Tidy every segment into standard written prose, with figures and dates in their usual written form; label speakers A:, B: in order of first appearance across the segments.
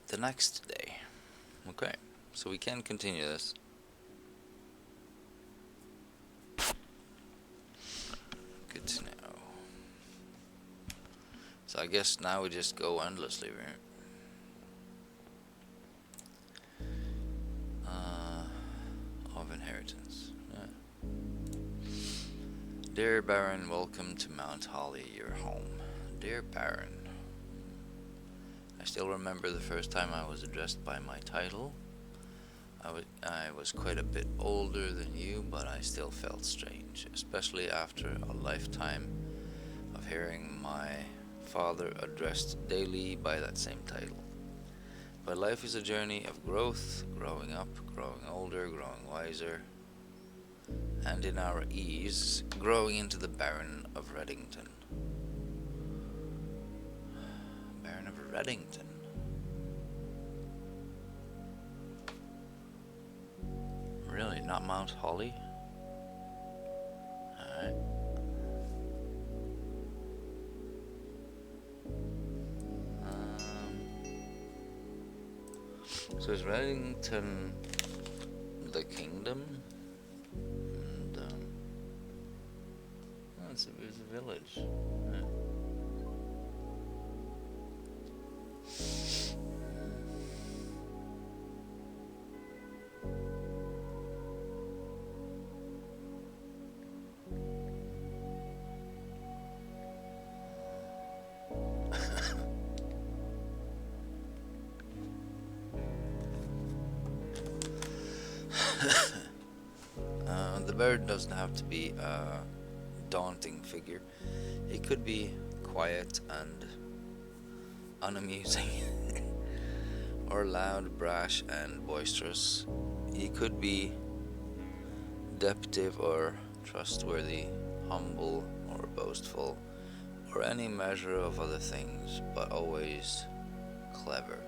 A: the next day. Okay, so we can continue this. Good to know. So I guess now we just go endlessly, right? Of inheritance. Yeah. Dear Baron, welcome to Mount Holly, your home. Dear Baron, I still remember the first time I was addressed by my title. I was quite a bit older than you, but I still felt strange, especially after a lifetime of hearing my father addressed daily by that same title. But life is a journey of growth, growing up, growing older, growing wiser, and in our ease, growing into the Baron of Reddington. Baron of Reddington? Really? Not Mount Holly? Alright. So is Reddington the kingdom? And, oh, it's a village. Yeah. The bird doesn't have to be a daunting figure. He could be quiet and unamusing, or loud, brash, and boisterous. He could be deputive or trustworthy, humble or boastful, or any measure of other things, but always clever.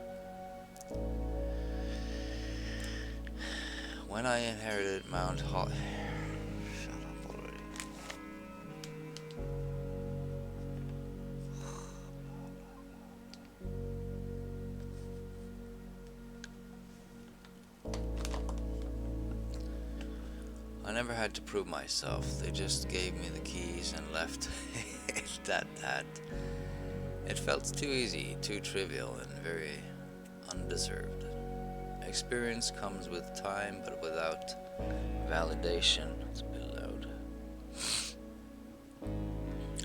A: When I inherited Mount Holly. Shut up already. I never had to prove myself. They just gave me the keys and left it at that. It felt too easy, too trivial, and very undeserved. Experience comes with time, but without validation. It's a bit loud.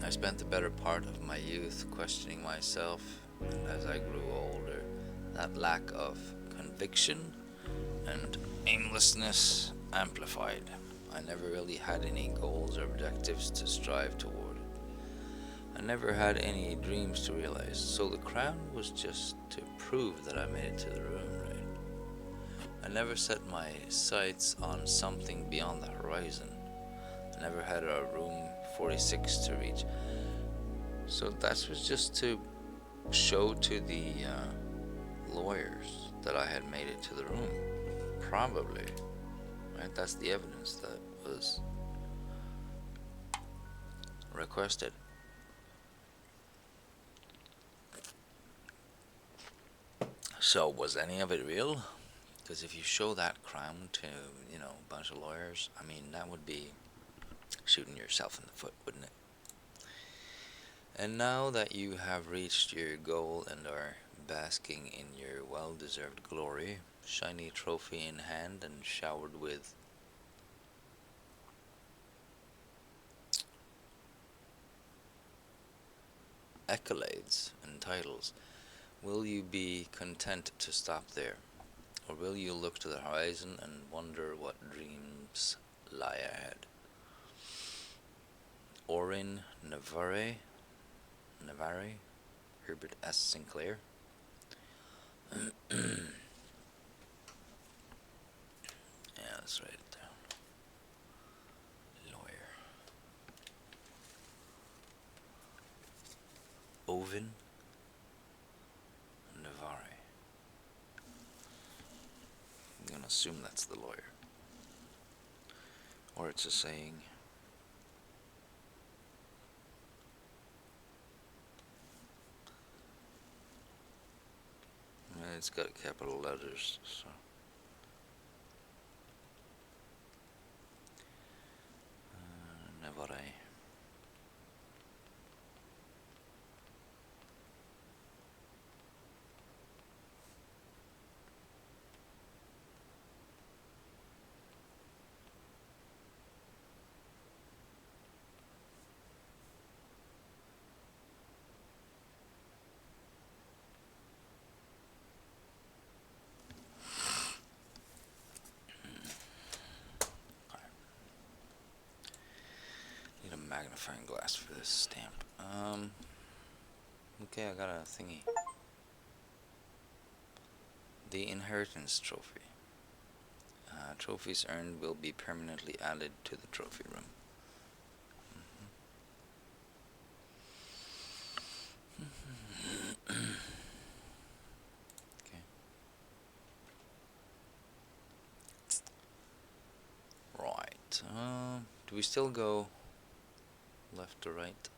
A: I spent the better part of my youth questioning myself, and as I grew older, that lack of conviction and aimlessness amplified. I never really had any goals or objectives to strive toward. I never had any dreams to realize, so the crown was just to prove that I made it to the room, right? I never set my sights on something beyond the horizon. I never had a room 46 to reach. So that was just to show to the lawyers that I had made it to the room. Probably. Right? That's the evidence that was requested. So, was any of it real? Because if you show that crown to, a bunch of lawyers, I mean, that would be shooting yourself in the foot, wouldn't it? And now that you have reached your goal and are basking in your well deserved glory, shiny trophy in hand and showered with accolades and titles, will you be content to stop there? Or will you look to the horizon and wonder what dreams lie ahead? Orin Navarre, Herbert S. Sinclair. Yeah, let's write it down. Lawyer. Owen Navarre. I'm gonna assume that's the lawyer. Or it's a saying. it's got capital letters, so. Never. Need a magnifying glass for this stamp. Okay, I got a thingy. The Inheritance Trophy. Trophies earned will be permanently added to the trophy room. Okay. Right. Do we still go left to right?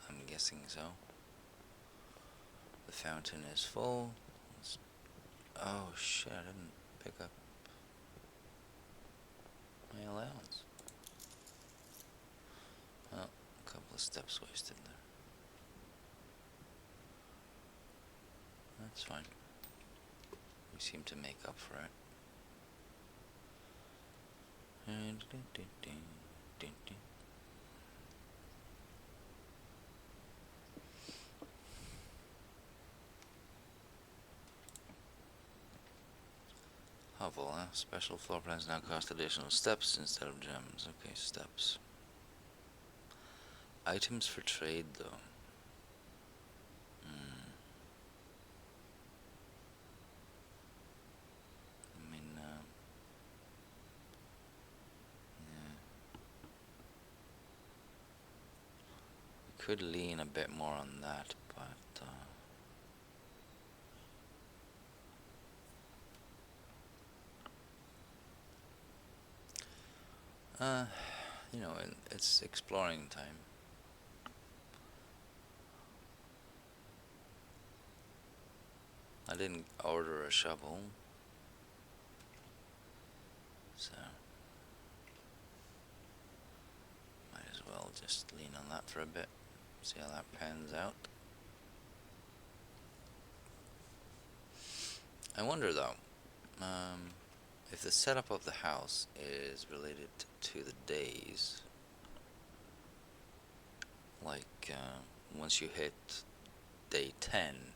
A: I'm guessing so. The fountain is full. Oh shit, I didn't pick up my allowance. Oh, a couple of steps wasted there. That's fine. We seem to make up for it. Helpful, huh? Special floor plans now cost additional steps instead of gems. Okay, steps. Items for trade, though. I mean, yeah. We could lean a bit more on that, but, you know, it's exploring time. I didn't order a shovel, so might as well just lean on that for a bit, see how that pans out. I wonder though, if the setup of the house is related to the days, like once you hit day 10,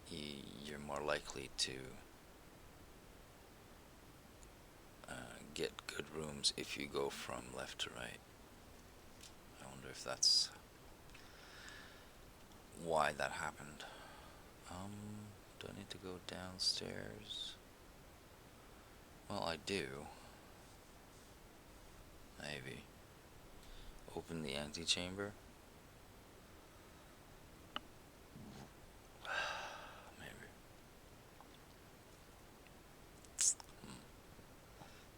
A: you're more likely to get good rooms if you go from left to right. I wonder if that's why that happened. Do I need to go downstairs? Well, I do. Maybe. Open the antechamber. Maybe.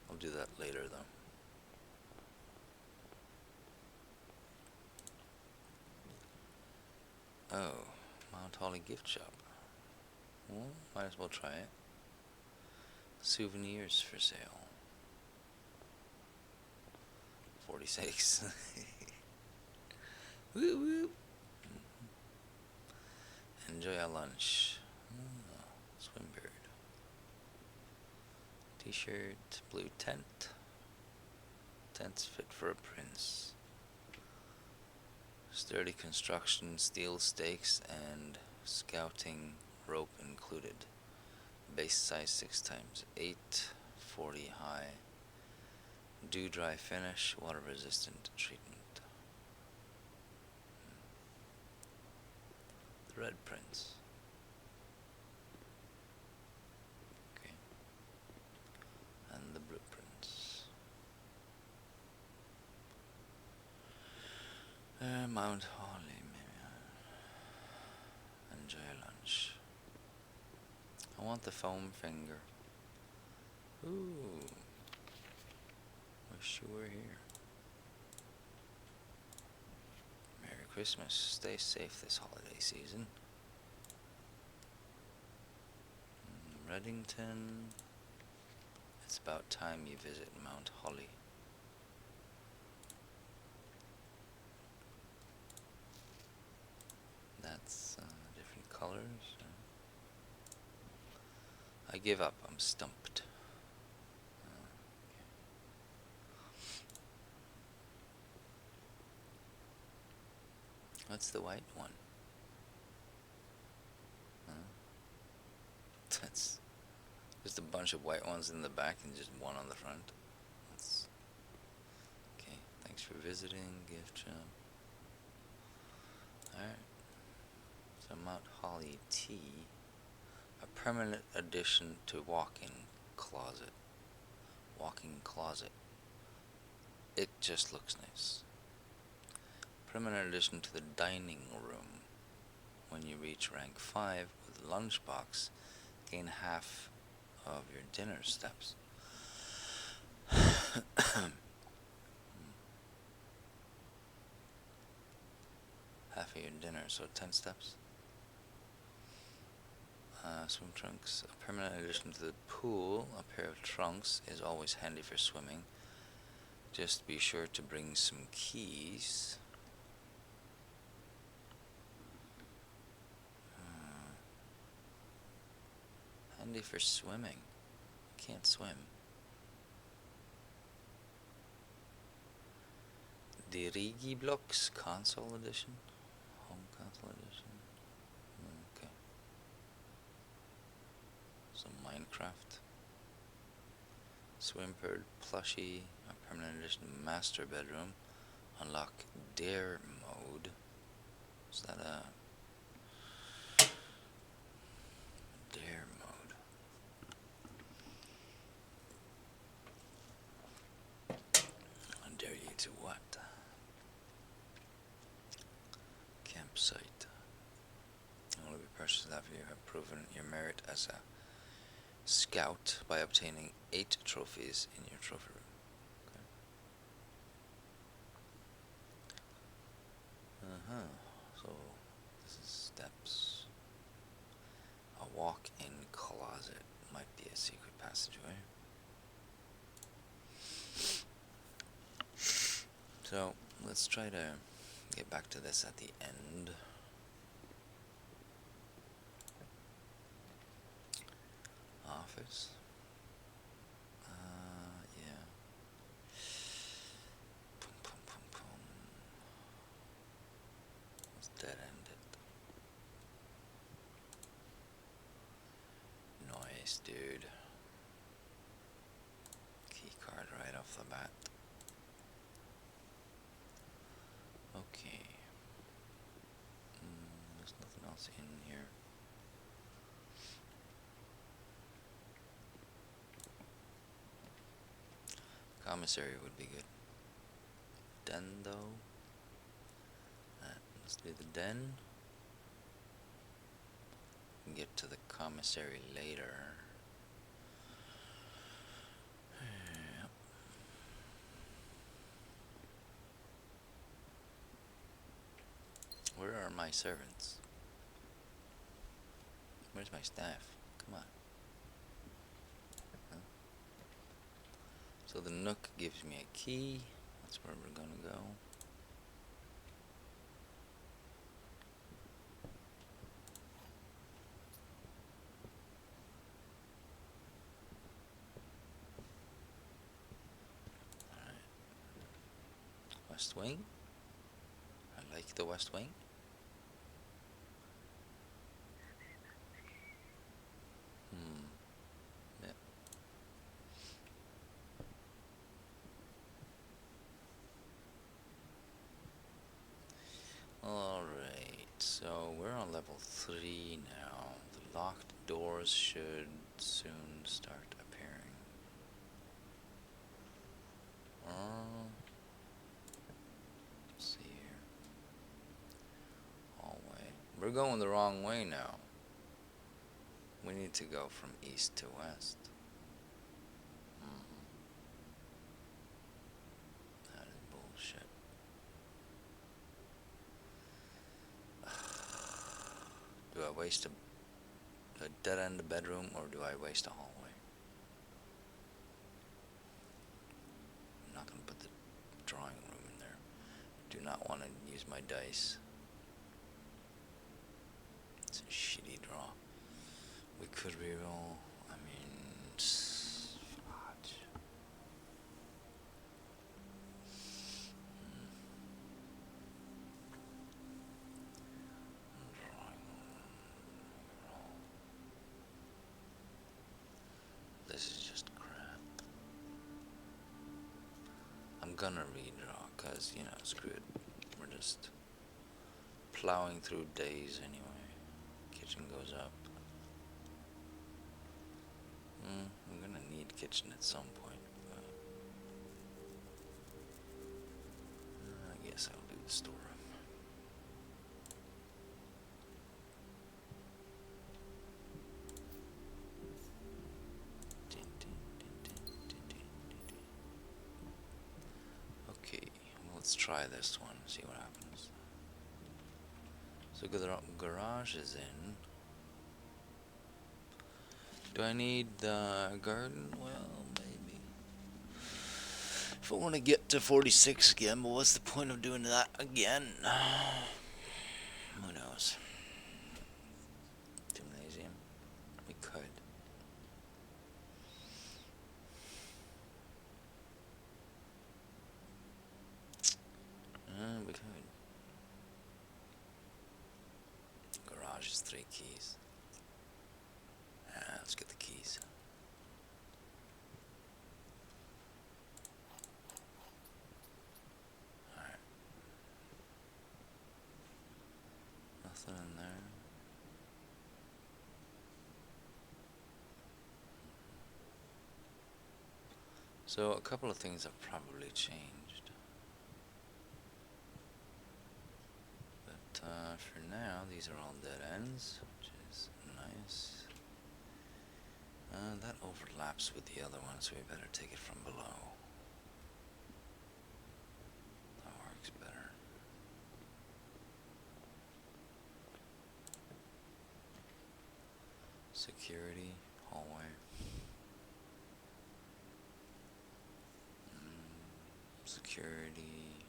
A: I'll do that later, though. Oh, Mount Holly gift shop. Well, might as well try it. Souvenirs for sale. 46. Woo woo. Enjoy our lunch. Oh, Swimbird. T-shirt, blue tent. Tent's fit for a prince. Sturdy construction, steel stakes, and scouting rope included. Base size 6x8, 40 high. Dew dry finish, water resistant treatment. The red prince. Okay. And the blueprints. Mount Holly, maybe. Enjoy lunch. I want the foam finger. Ooh. Wish you were here. Merry Christmas. Stay safe this holiday season. Reddington. It's about time you visit Mount Holly. That's different colors. I give up. I'm stumped. What's the white one? That's just a bunch of white ones in the back and just one on the front. That's okay. Thanks for visiting, gift shop. Alright. So Mount Holly tea. A permanent addition to walk-in closet. Walk-in closet. It just looks nice. Permanent addition to the dining room. When you reach rank 5 with lunchbox, gain half of your dinner steps. Half of your dinner, so 10 steps. Swim trunks. A permanent addition to the pool. A pair of trunks is always handy for swimming. Just be sure to bring some keys. Handy for swimming. Can't swim. Dirigi Blocks Console Edition. Home Console Edition. Okay. Some Minecraft. Swimpert Plushie. A permanent edition Master Bedroom. Unlock Dare Mode. Is that a Dare Mode? I dare you to what? Campsite. Only be purchased after you have proven your merit as a scout by obtaining 8 trophies in your trophy room. Okay. So this is steps. A walk-in closet might be a secret passageway. So let's try to get back to this at the end. Office. Yeah. Pum, pum, pum, pum. It's dead-ended. Nice, dude. Key card right off the bat. Okay. There's nothing else in here. Commissary would be good. Den though. Let's do the den. We can get to the commissary later. Yep. Where are my servants? Where's my staff? Come on. Huh? So the Nook gives me a key. That's where we're gonna go. Alright. West Wing. I like the West Wing. Yeah. Alright, so we're on level 3 now. The locked doors should soon start appearing. Let's see here. Hallway. We're going the wrong way now. We need to go from east to west. That is bullshit. Do I waste a Do I dead end the bedroom or do I waste a hallway? I'm not gonna put the drawing room in there. Do not want to use my dice. It's a shitty draw. We could reroll. I mean, fudge. Drawing roll. This is just crap. I'm gonna redraw, cause you know, screw it. We're just plowing through days anyway. Kitchen goes up. I'm gonna need kitchen at some point, but I guess I'll do the storeroom. Okay, well, let's try this one, see what happens. So the garage is in. Do I need the garden? Well, maybe. If I want to get to 46 again, but what's the point of doing that again? Who knows? Gymnasium? We could. We could. Garage is 3 keys. Let's get the keys. Alright. Nothing in there. So a couple of things have probably changed. But for now, these are all dead ends, which is nice. That overlaps with the other one, so we better take it from below. That works better. Security, hallway. Security.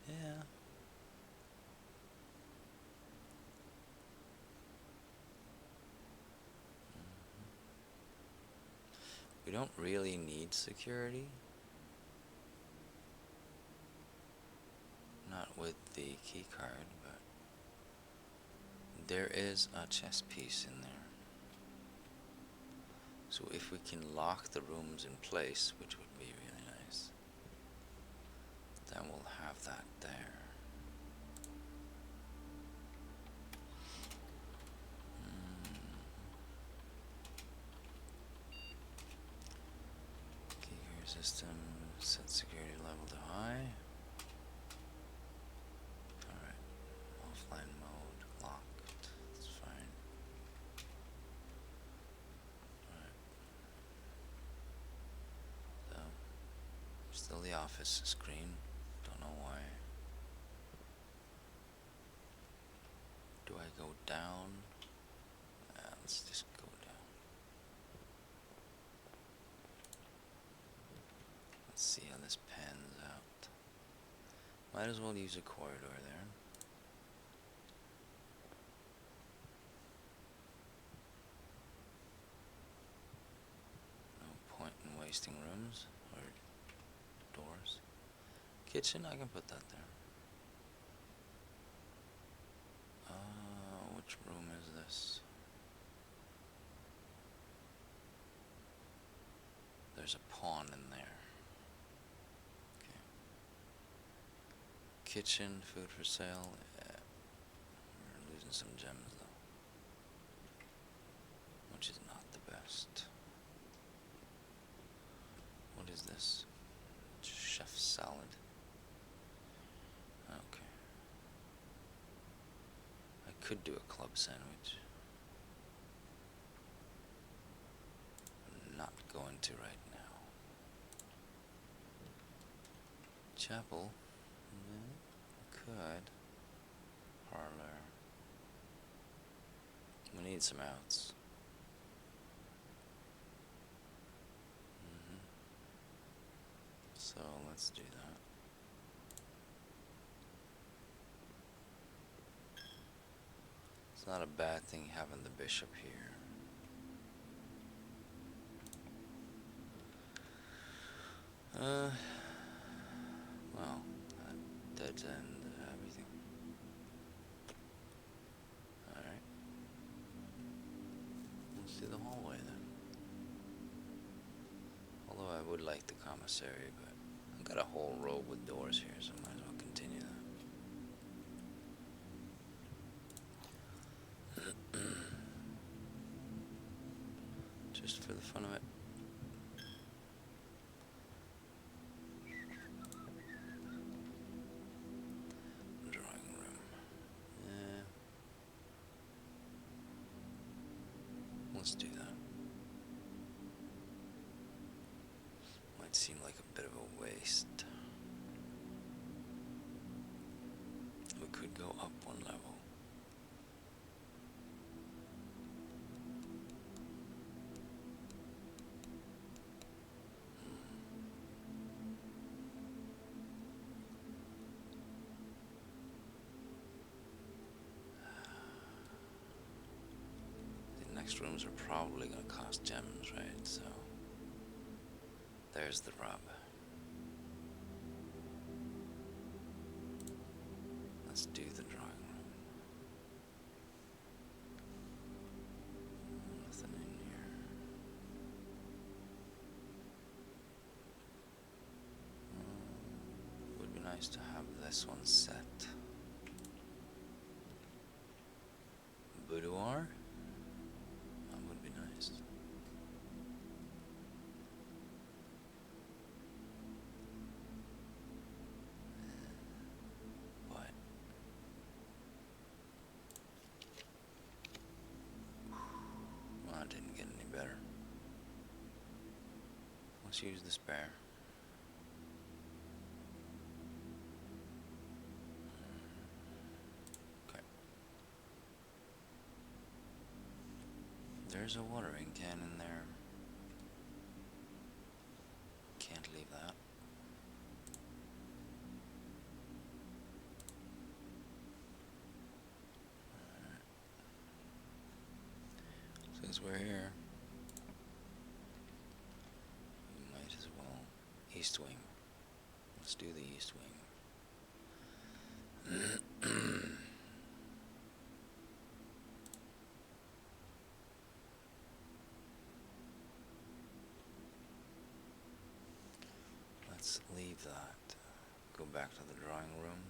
A: Yeah. We don't really need security. Not with the key card, but there is a chess piece in there. So if we can lock the rooms in place, which would be really nice, then we'll have that there. Key system, set security level to high. Alright, offline mode, locked, that's fine. Alright. So, still the office screen, don't know why. Do I go down? Let's just go down. Let's see how this pans out. Might as well use a corridor there. No point in wasting rooms or doors. Kitchen, I can put that there. Which room is this? There's a pawn in there. Okay. Kitchen, food for sale. Yeah. We're losing some gems though, which is not the best. What is this? Chef salad. Okay. I could do a club sandwich. I'm not going to right now. Chapel. Could. Parlor. We need some outs. So let's do that. It's not a bad thing having the bishop here. Well, that dead end everything. Alright. Let's do the hallway then. Although I would like the commissary, but I've got a whole row with doors here, so I might as well continue that. Just for the fun of it. Drawing room. Yeah. Let's do that. Might seem like a bit of a waste. We could go up one level. The next rooms are probably going to cost gems, right? So there's the rub. Let's do the drawing room. Nothing in here. Would be nice to have this one set. Boudoir? That would be nice. But well, I didn't get any better. Let's use the spare. Okay. There's a watering can in there. Can't leave that. Alright. Since we're here, we might as well. East wing. Let's do the east wing. Let's leave that. Go back to the drawing room.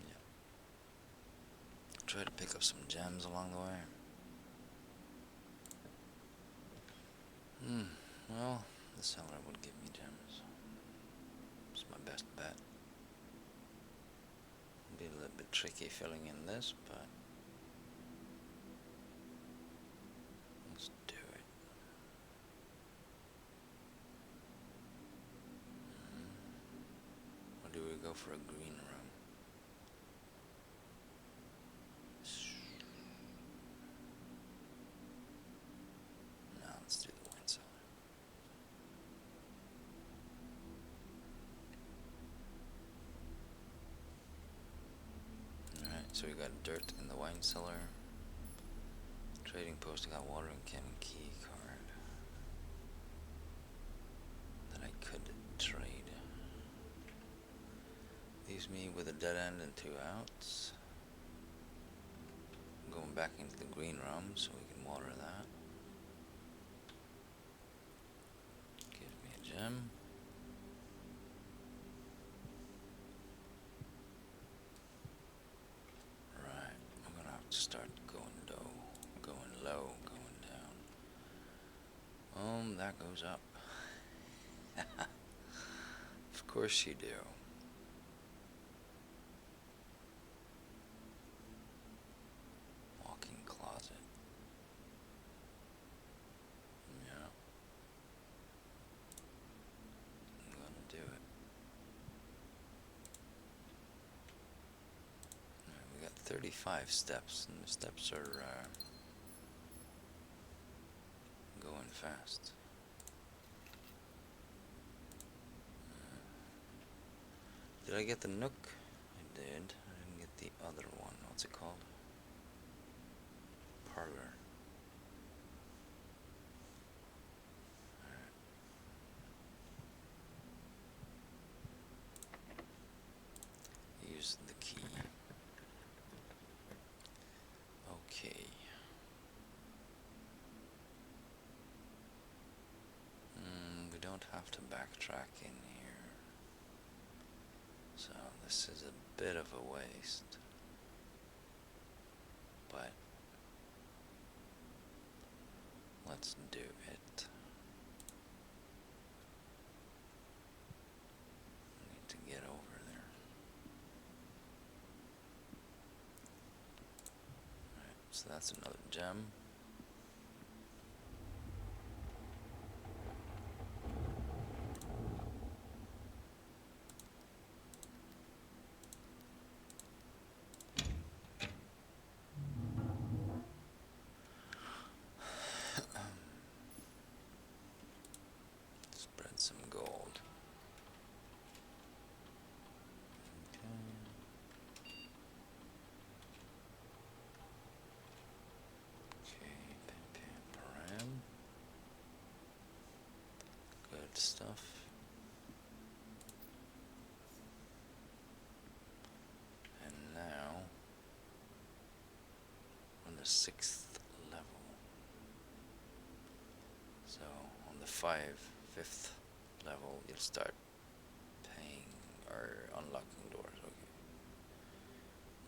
A: Yeah. Try to pick up some gems along the way. Well, the seller would give me gems. It's my best bet. Be a little bit tricky filling in this, but let's do it. Or do we go for a green room? No, let's do the wine cellar. Alright, so we got dirt in the wine cellar. Trading post, I got watering can and key card that I could trade. Leaves me with a dead end and 2 outs. I'm going back into the green room so we can water that. Gives me a gem. Right, I'm gonna have to start going low, going down. That goes up. Of course you do. Walk-in closet. Yeah. I'm gonna do it. 35 steps, and the steps are going fast. Did I get the Nook? I did. I didn't get the other one. What's it called? Parlor. Use the key. Okay. We don't have to backtrack in here. So this is a bit of a waste. But let's do it. Need to get over there. Alright, so that's another gem. Spread some gold. Okay, pam pam param. Good stuff. And now on the 6th level. So on the 5th level you'll start paying or unlocking doors, okay.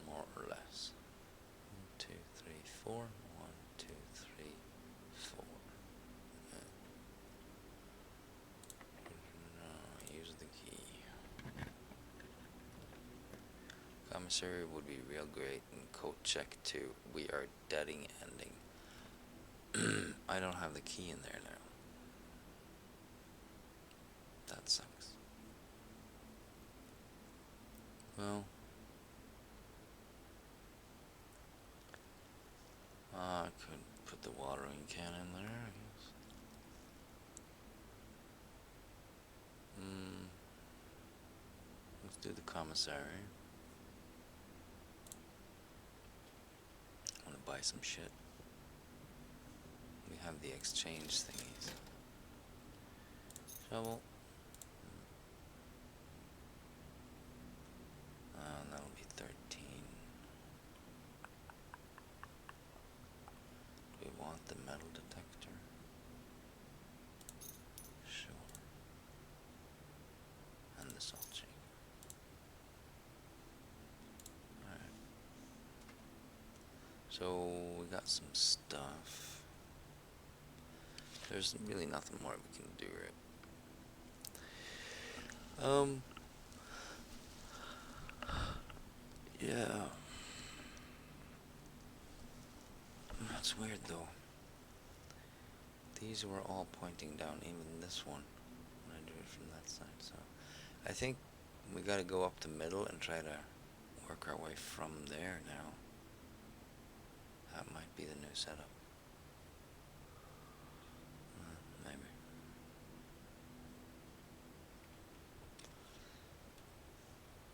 A: More or less. 1, 2, 3, 4. 1, 2, 3, 4. Use the key. Commissary would be real great in code check 2. We are deading ending. I don't have the key in there now. That sucks. Well, I could put the watering can in there, I guess. Let's do the commissary. I want to buy some shit. We have the exchange thingies. Shovel. That'll be 13. Do we want the metal detector? Sure. And the salt shaker. Alright. So we got some stuff. There's really nothing more we can do, right? Yeah. That's weird though. These were all pointing down, even this one, when I do it from that side, so I think we gotta go up the middle and try to work our way from there now. That might be the new setup. Maybe.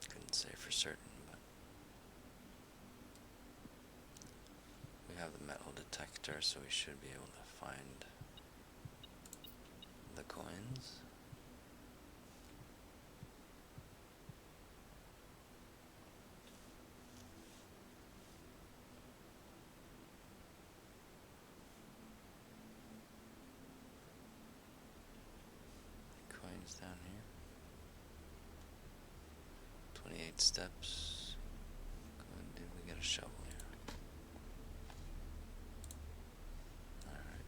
A: Couldn't say for certain, but we have the metal detector, so we should be able to find the coins. Coins down here. 28 steps. Good, did we get a shovel here? Alright.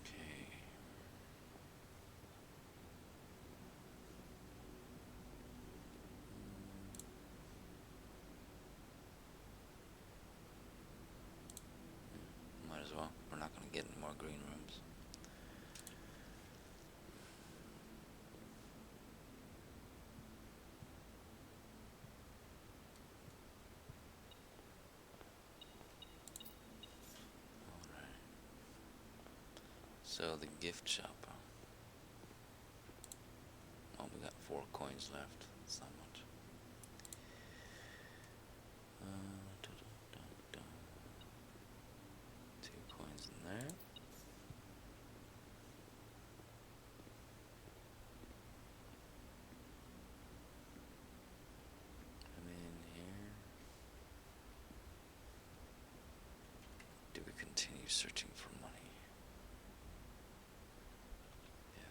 A: Okay. Might as well. We're So the gift shop. Oh, we got 4 coins left. That's not much. Dun. 2 coins in there. Come in here. Do we continue searching for money? Yeah.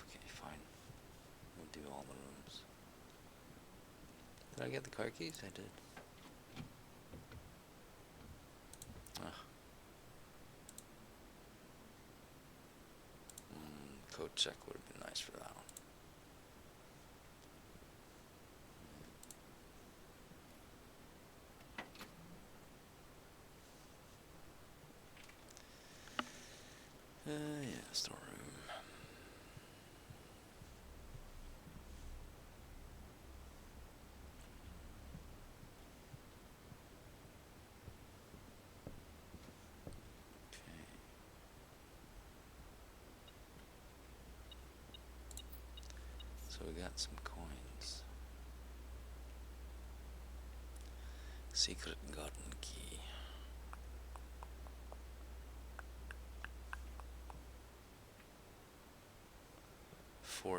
A: Okay, fine. We'll do all the rooms. Did I get the car keys? I did. Code check would have been nice for that one. Yeah, storeroom. Okay. So we got some coins. Secret garden key. $14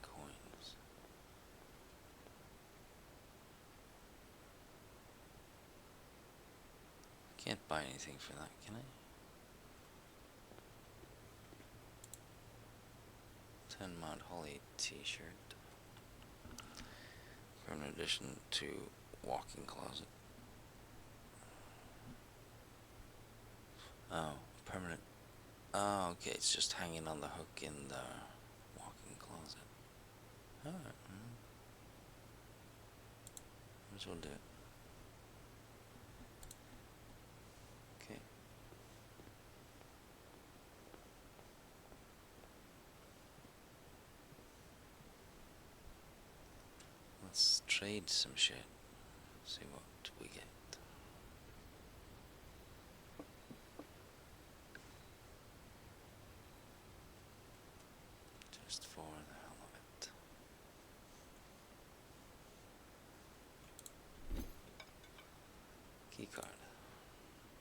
A: coins. Can't buy anything for that, can I? 10 Mount Holly t-shirt. In addition to walk-in closet. Oh, permanent. Oh, okay, it's just hanging on the hook in the walk-in closet. Alright. Might as well do it. Okay. Let's trade some shit. See what we get. Just for the hell of it. Key card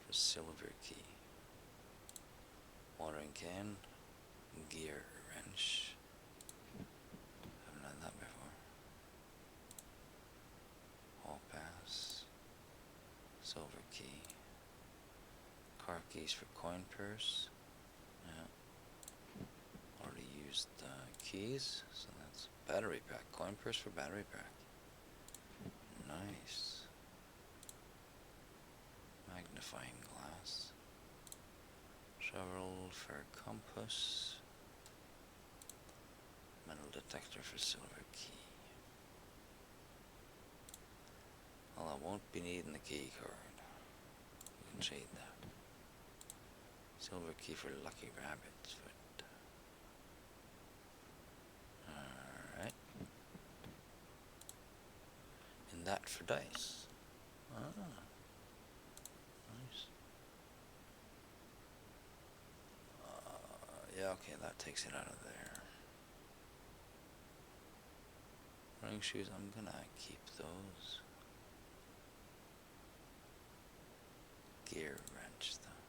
A: for silver key. Watering can. Gear wrench. Haven't had that before. Hall pass. Silver key. Car keys for coin purse. Yeah. Already used the keys, so that's battery pack. Coin purse for battery pack. Nice. Magnifying glass. Shovel for compass. Metal detector for silver key. Well, I won't be needing the key card. We can trade that. Silver key for lucky rabbit's foot. Alright. And that for dice. Ah. Nice. Yeah, okay, that takes it out of there. Running shoes, I'm gonna keep those. Gear wrench, though.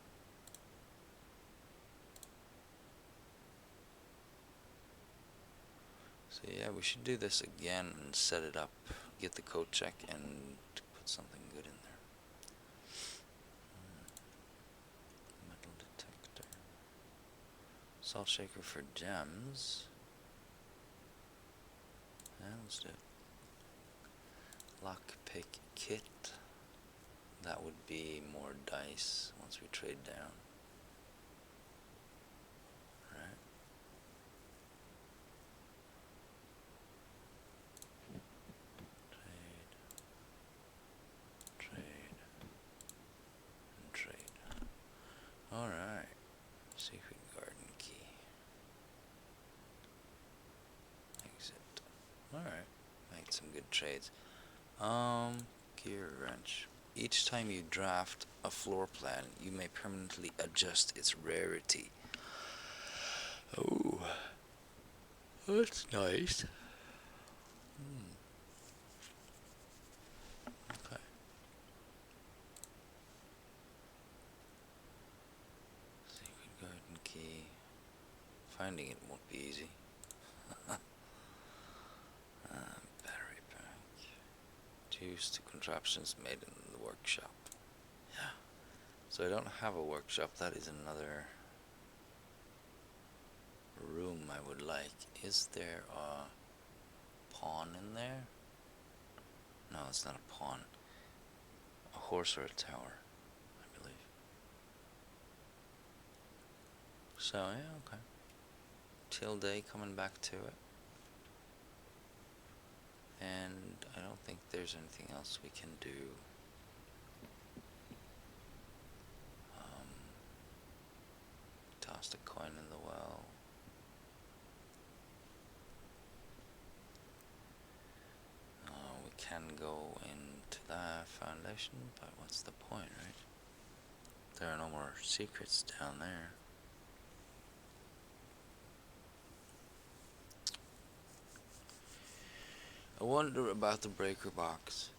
A: So yeah, we should do this again and set it up. Get the code check and put something good in there. Metal detector. Salt shaker for gems. Yeah, let's do it. Lockpick kit. That would be more dice once we trade down. Right. Trade. Alright. Secret garden key. Exit. Alright. Made some good trades. Gear wrench. Each time you draft a floor plan, you may permanently adjust its rarity. Oh, that's nice. Okay. Secret garden key. Finding it won't be easy. Battery pack. Used to contraptions made in the workshop. Yeah. So I don't have a workshop. That is another room I would like. Is there a pawn in there? No, it's not a pawn. A horse or a tower, I believe. So yeah, okay. Till day coming back to it. And I don't think there's anything else we can do. Tossed a coin in the well. We can go into that foundation, but what's the point, right? There are no more secrets down there. I wonder about the breaker box.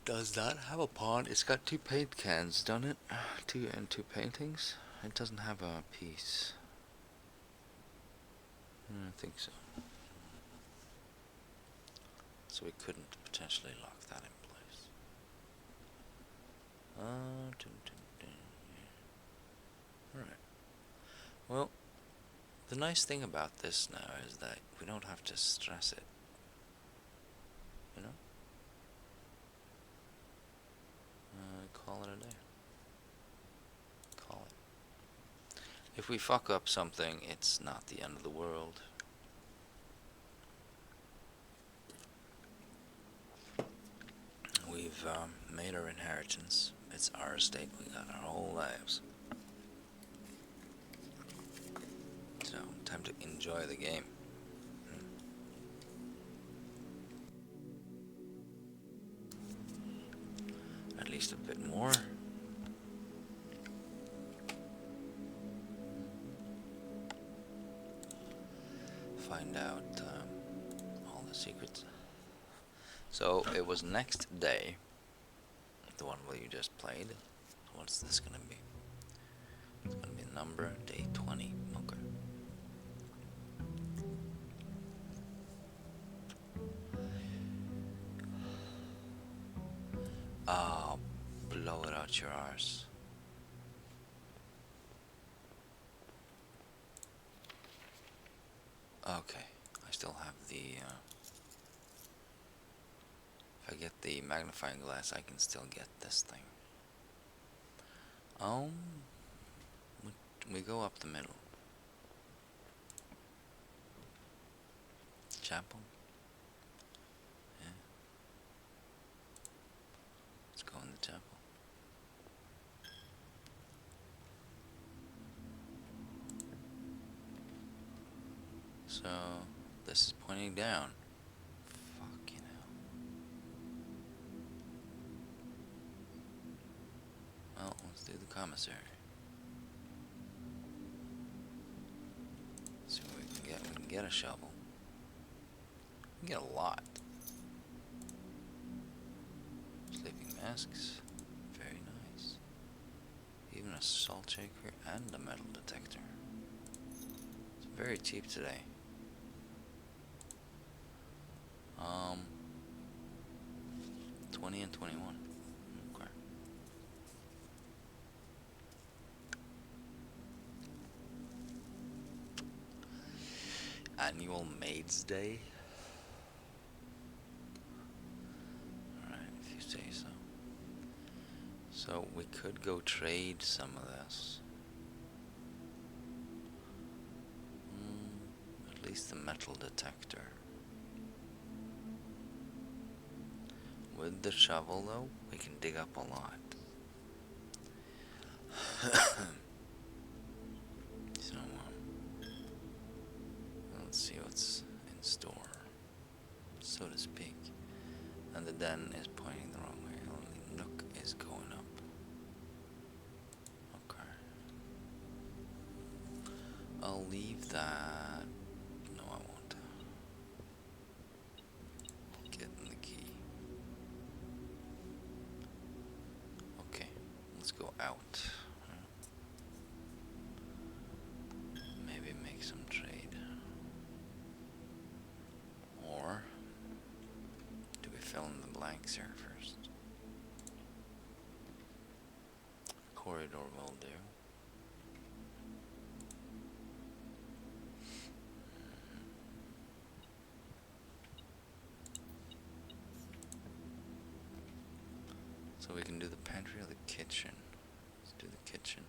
A: Does that have a pawn? It's got 2 paint cans, doesn't it? Two paintings. It doesn't have a piece. I think so. So we couldn't potentially lock that in place. Alright. Well, the nice thing about this now is that we don't have to stress it. You know? Call it a day. Call it. If we fuck up something, it's not the end of the world. We've made our inheritance. It's our estate. We got our whole lives. So, time to enjoy the game. At least a bit more. Find out all the secrets. So it was next day, the one where you just played. What's this gonna be? It's gonna be number day 20. Okay. Oh, blow it out your arse. Okay, I still have the, if I get the magnifying glass, I can still get this thing. We go up the middle. Chapel? Yeah. Let's go in the chapel. So, this is pointing down. Fucking hell. Well, let's do the commissary. See what we can get. We can get a shovel. We can get a lot. Sleeping masks. Very nice. Even a salt shaker and a metal detector. It's very cheap today. 20 and 21. Okay. Annual Maids Day. Alright, if you say so. So we could go trade some of this. At least the metal detector. With the shovel though, we can dig up a lot. So, let's see what's in store, so to speak. And the den is pointing the wrong way. Only Nook is going up. Okay. I'll leave that. No, I won't. Getting the key. Okay, let's go out. Maybe make some trade. Or do we fill in the blanks here first? Corridor will do. So we can do the pantry or the kitchen. Let's do the kitchen.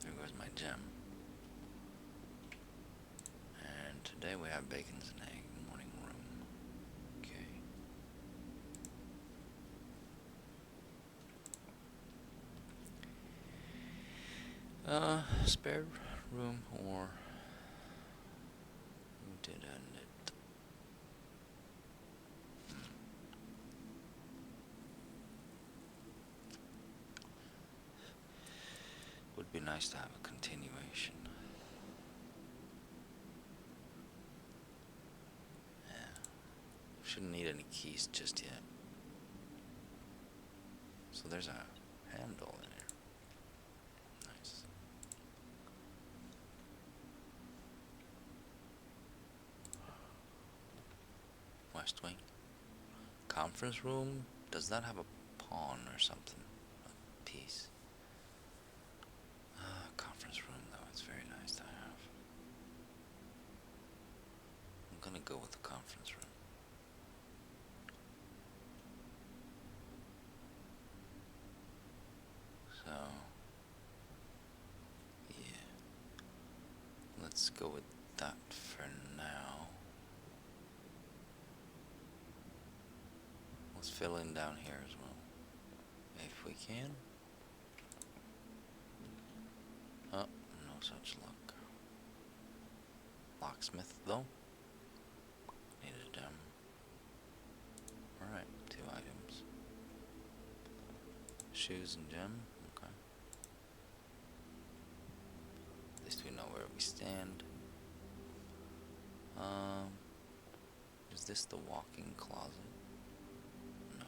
A: There goes my gem. And today we have bacons and egg morning room. Okay. Spare room or who did end it? Would be nice to have a continuation. Yeah. Shouldn't need any keys just yet. So there's a handle in here. Nice. West wing. Conference room. Does that have a pawn or something? A piece. Conference room though, it's very nice to have. I'm gonna go with the conference room. So, yeah. Let's go with that for now. Let's fill in down here as well, if we can. Oh, no such luck. Locksmith though. Need a gem. Alright, 2 items. Shoes and gem. Okay. At least we know where we stand. Is this the walk-in closet? No.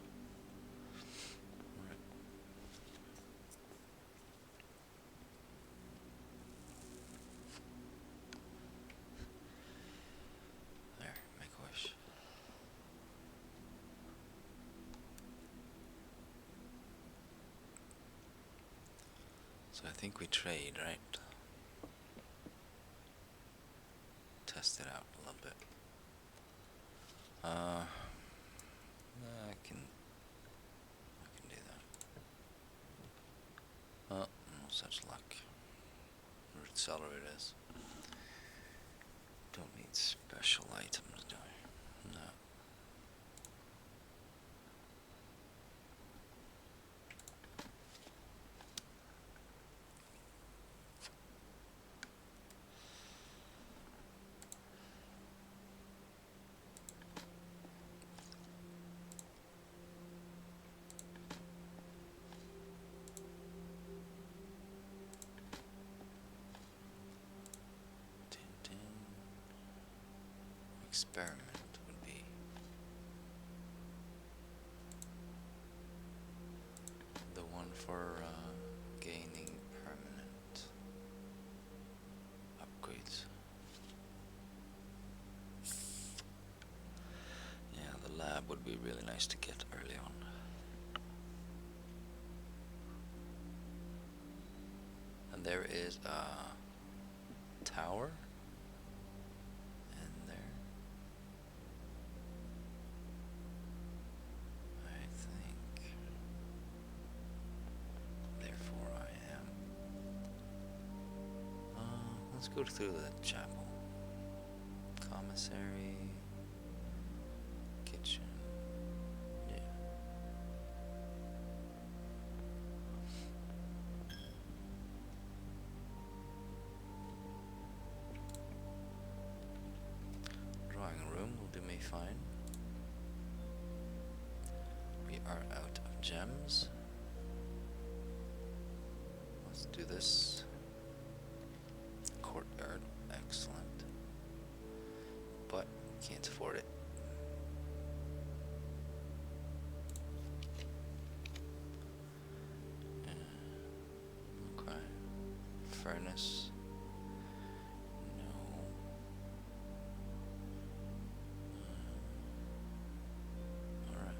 A: Alright. There, make a wish. So I think we trade, right? Test it out a little bit. I can do that. Oh, no such luck. Root cellar it is. Don't need special items, do I? No. Experiment would be the one for gaining permanent upgrades. Yeah, the lab would be really nice to get early on. And there is a tower in there. I think. Therefore I am. Let's go through the chapel. Commissary. Kitchen. Yeah. fine. We are out of gems. Let's do this. Courtyard, excellent. But can't afford it. Okay. Furnace. No. Alright.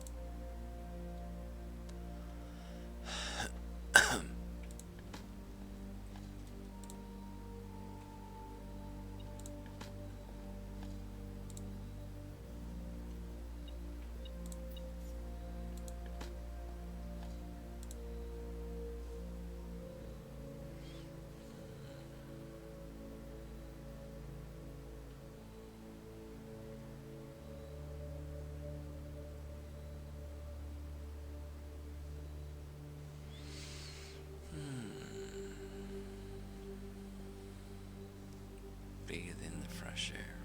A: Breathe in the fresh air.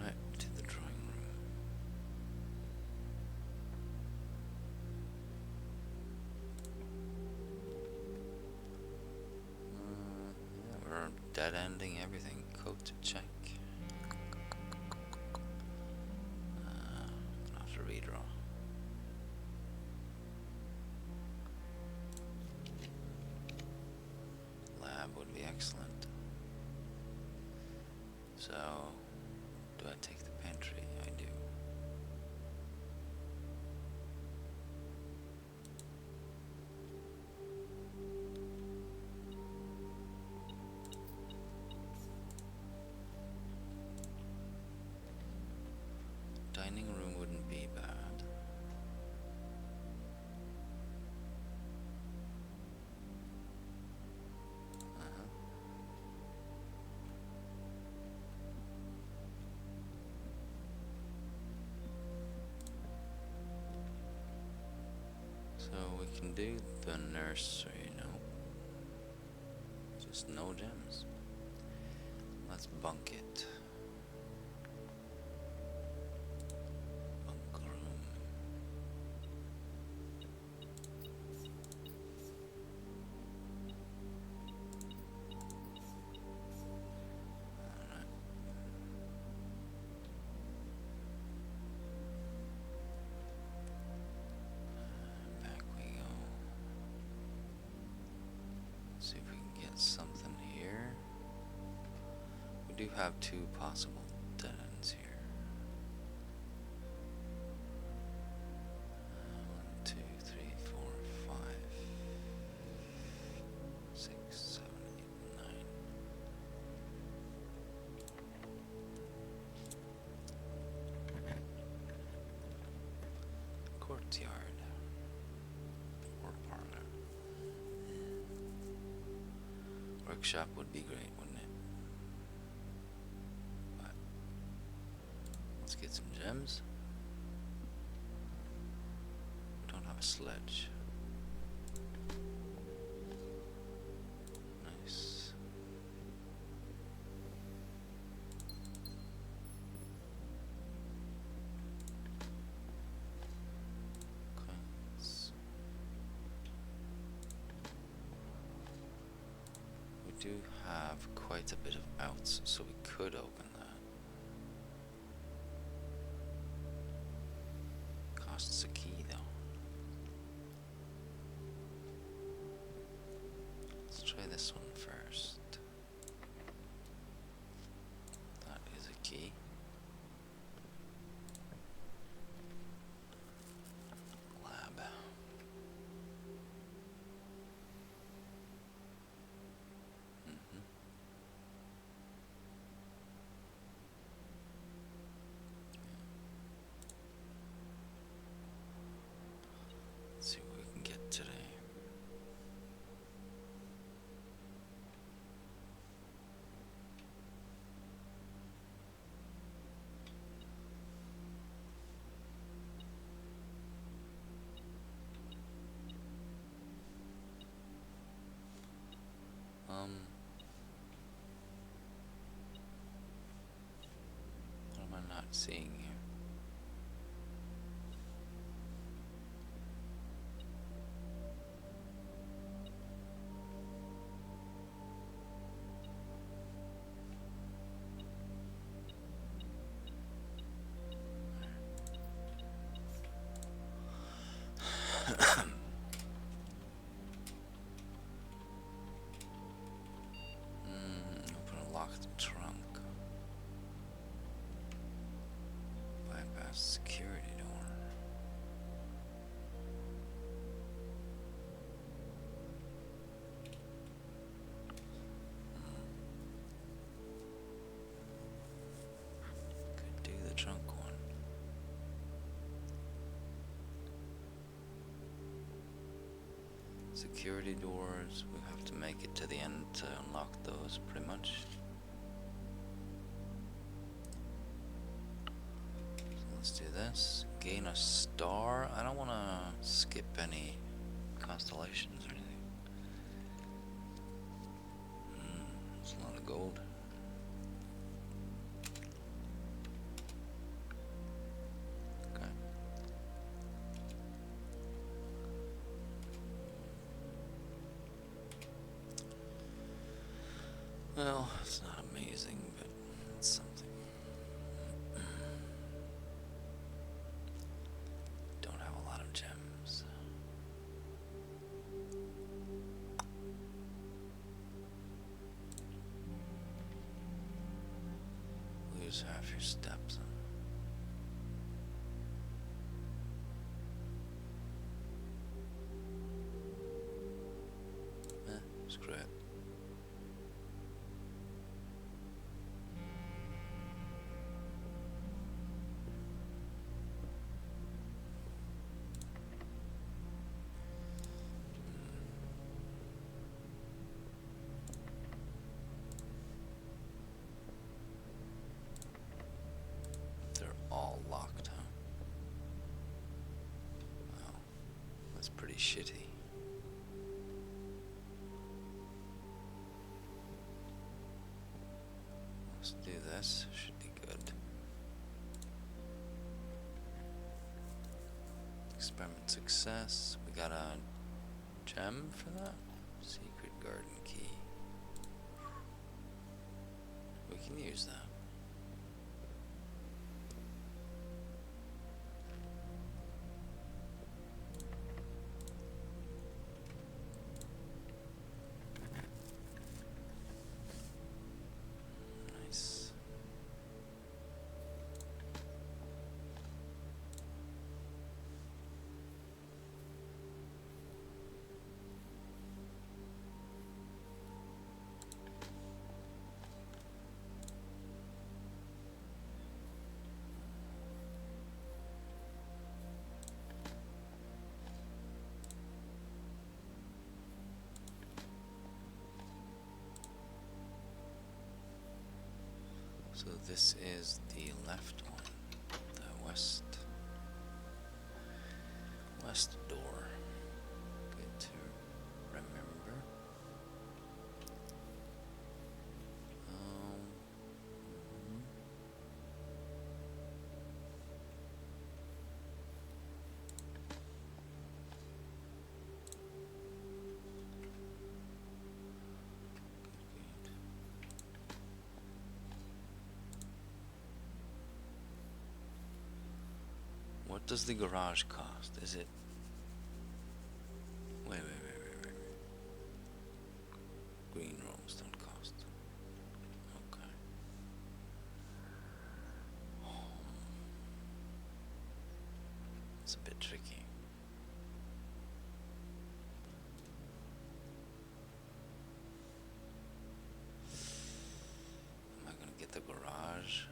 A: Right to the drawing room. Yeah, we're dead ending everything. Code to check. Gonna have to redraw. Lab would be excellent. So, do I take the pantry? I do. Dining room wouldn't be bad. So we can do the nursery, no. Just no gems. Let's bunk it. Bunk room. Alright. Back we go. See if we can get something here. We do have two possible dead ends here. 1, 2, 3, 4, 5, 6, 7, 8, 9. Courtyard. Or parlor. Workshop would be great, wouldn't it? But let's get some gems. We don't have a sledge. Nice. Okay. We do have quite a bit of outs, so we could open that. Costs a key though. Let's try this one first. That is a key. Lab. Let's see what we can get today. What am I not seeing here? Open a locked trunk. Bypass security door. Could do the trunk one. Security doors, we have to make it to the end to unlock those, pretty much. So let's do this. Gain a star. I don't want to skip any constellations or anything. It's a lot of gold. Okay. Well, it's not amazing, but it's something. Don't have a lot of gems. Lose half your steps. Screw it. They're all locked, huh? Wow, that's pretty shitty. Let's do this, should be good. Experiment success. We got a gem for that? Secret garden key. We can use that. Nice. So this is the left one, the west door. Good to remember. What does the garage cost? Is it? Wait. Green rooms don't cost. Okay. It's a bit tricky. Am I gonna get the garage?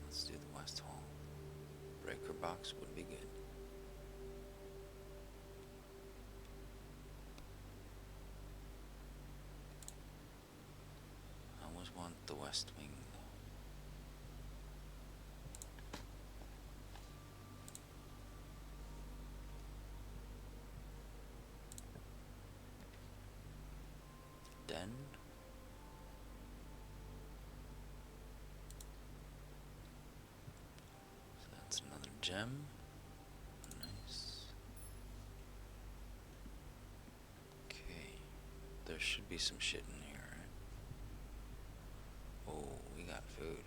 A: Let's do the west hall. Breaker box would be good. I always want the west wing though. Den? gem. Nice. Okay. There should be some shit in here, right? Oh, we got food.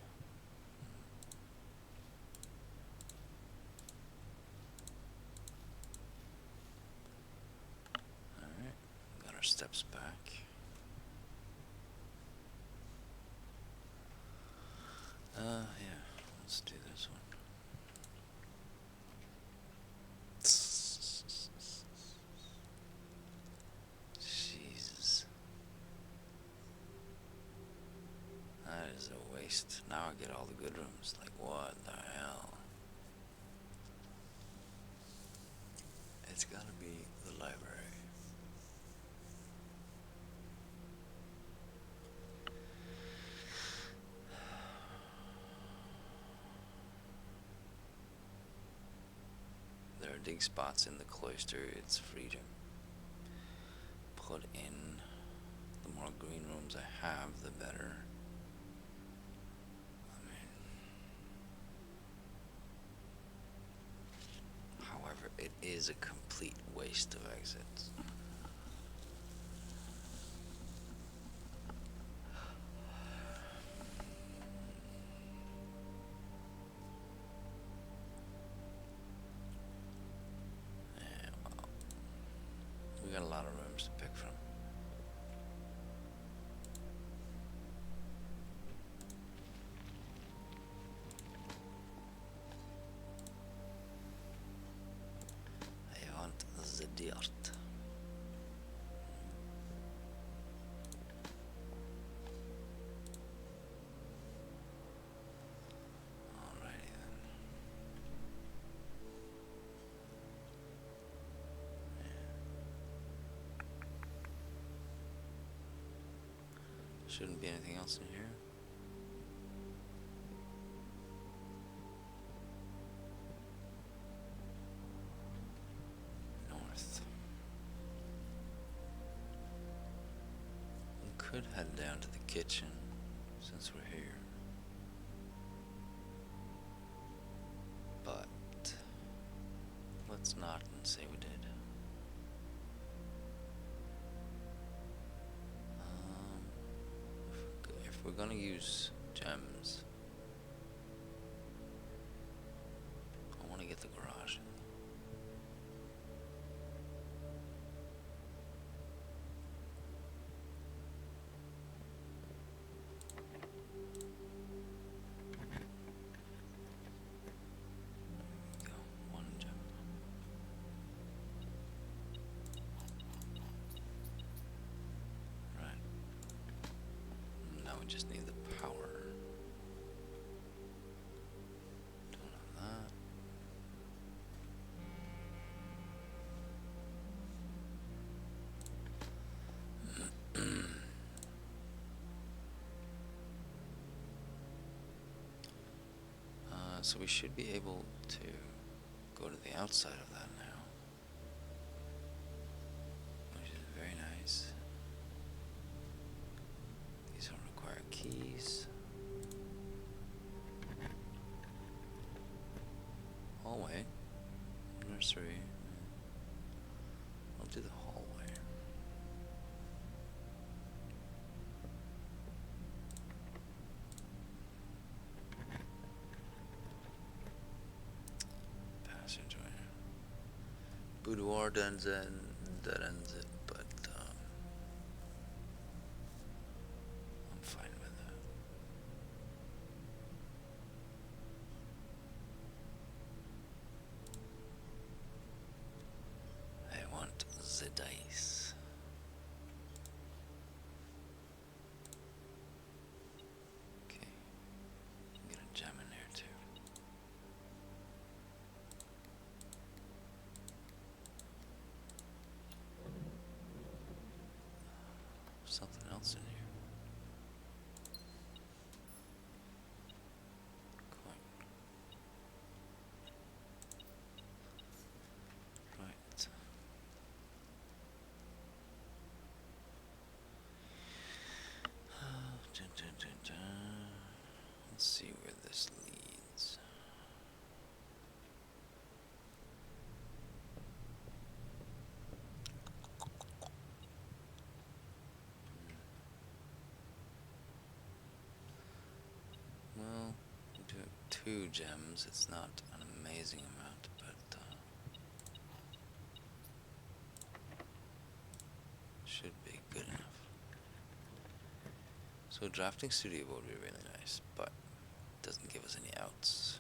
A: Alright. Got our steps back. Yeah. Let's do this one. Jesus. That is a waste. Now I get all the good rooms. Like, what the hell? It's gotta be the library. There are dig spots in the cloister. It's free to put in. The more green rooms I have, the better. However, it is a complete waste of exits. Yeah, well, we got a lot of rooms to pick from. I want the dirt. Alrighty then. Shouldn't be anything else in here. North. We could head down to the kitchen since we're here. But let's not and say we did. If we're gonna use gems, I want to get the garage in. There we go, one gem. Right. Now we just need the power. Don't have that. So we should be able to go to the outside of that now, which is very nice. These don't require keys. Hallway, nursery. I'll do the hallway. Passageway. Boudoir that ends it, but I'm fine with that. I want the dice. Okay, get a gem in there too. Something else in here. Coin. Right. Dun, dun, dun, dun. Let's see where this leads. 2 gems. It's not an amazing amount, but should be good enough. So drafting studio would be really nice, but it doesn't give us any outs.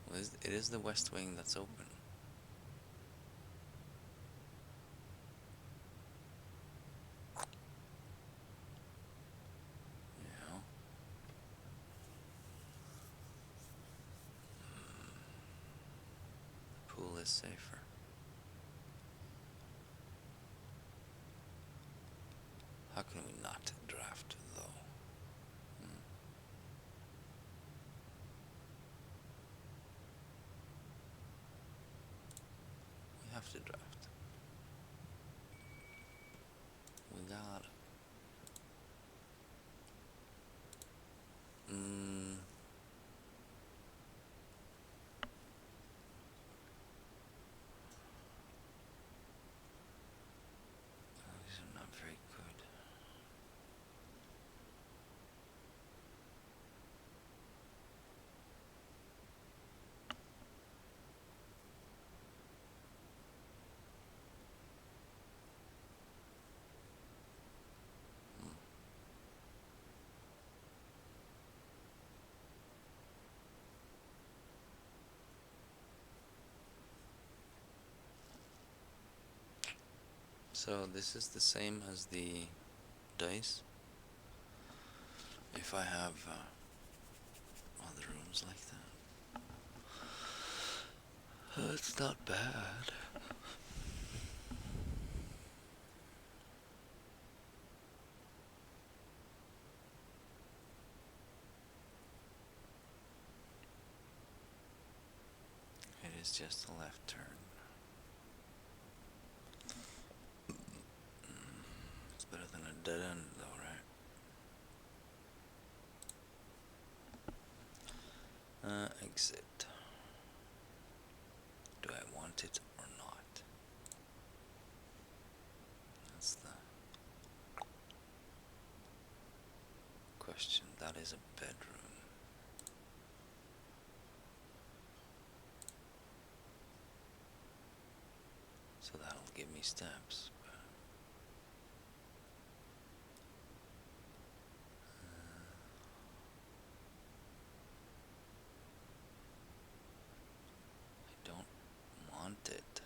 A: Well, it is the west wing that's open. You know? The pool is safer. How can we not draft, though? We have to draft. We got these are not very good. So this is the same as the dice. If I have other rooms like that, it's not bad. It is just a left turn. It's better than a dead end, though, right? Exit. Do I want it or not? That's the question. That is a bedroom. So that'll give me steps. I don't want it.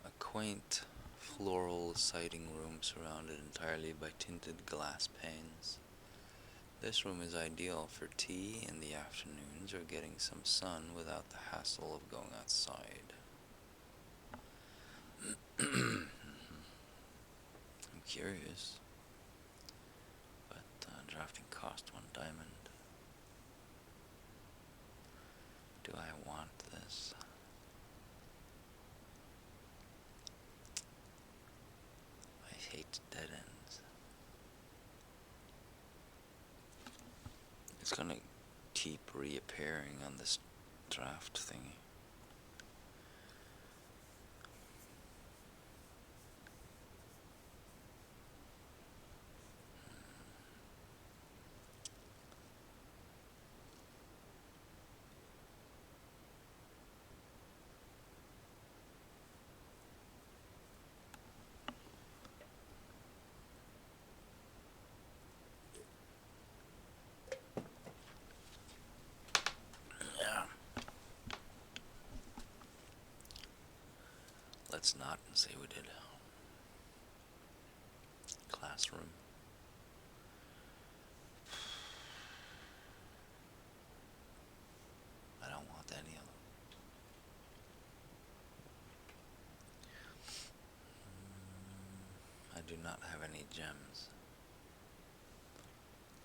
A: A quaint floral siding room surrounded entirely by tinted glass panes. This room is ideal for tea in the afternoons or getting some sun without the hassle of going outside. I'm curious, but drafting cost 1 diamond. Do I want this? I hate dead ends. It's gonna keep reappearing on this draft thingy. Yeah. Let's not say we did. Classroom. I don't want any of them. I do not have any gems.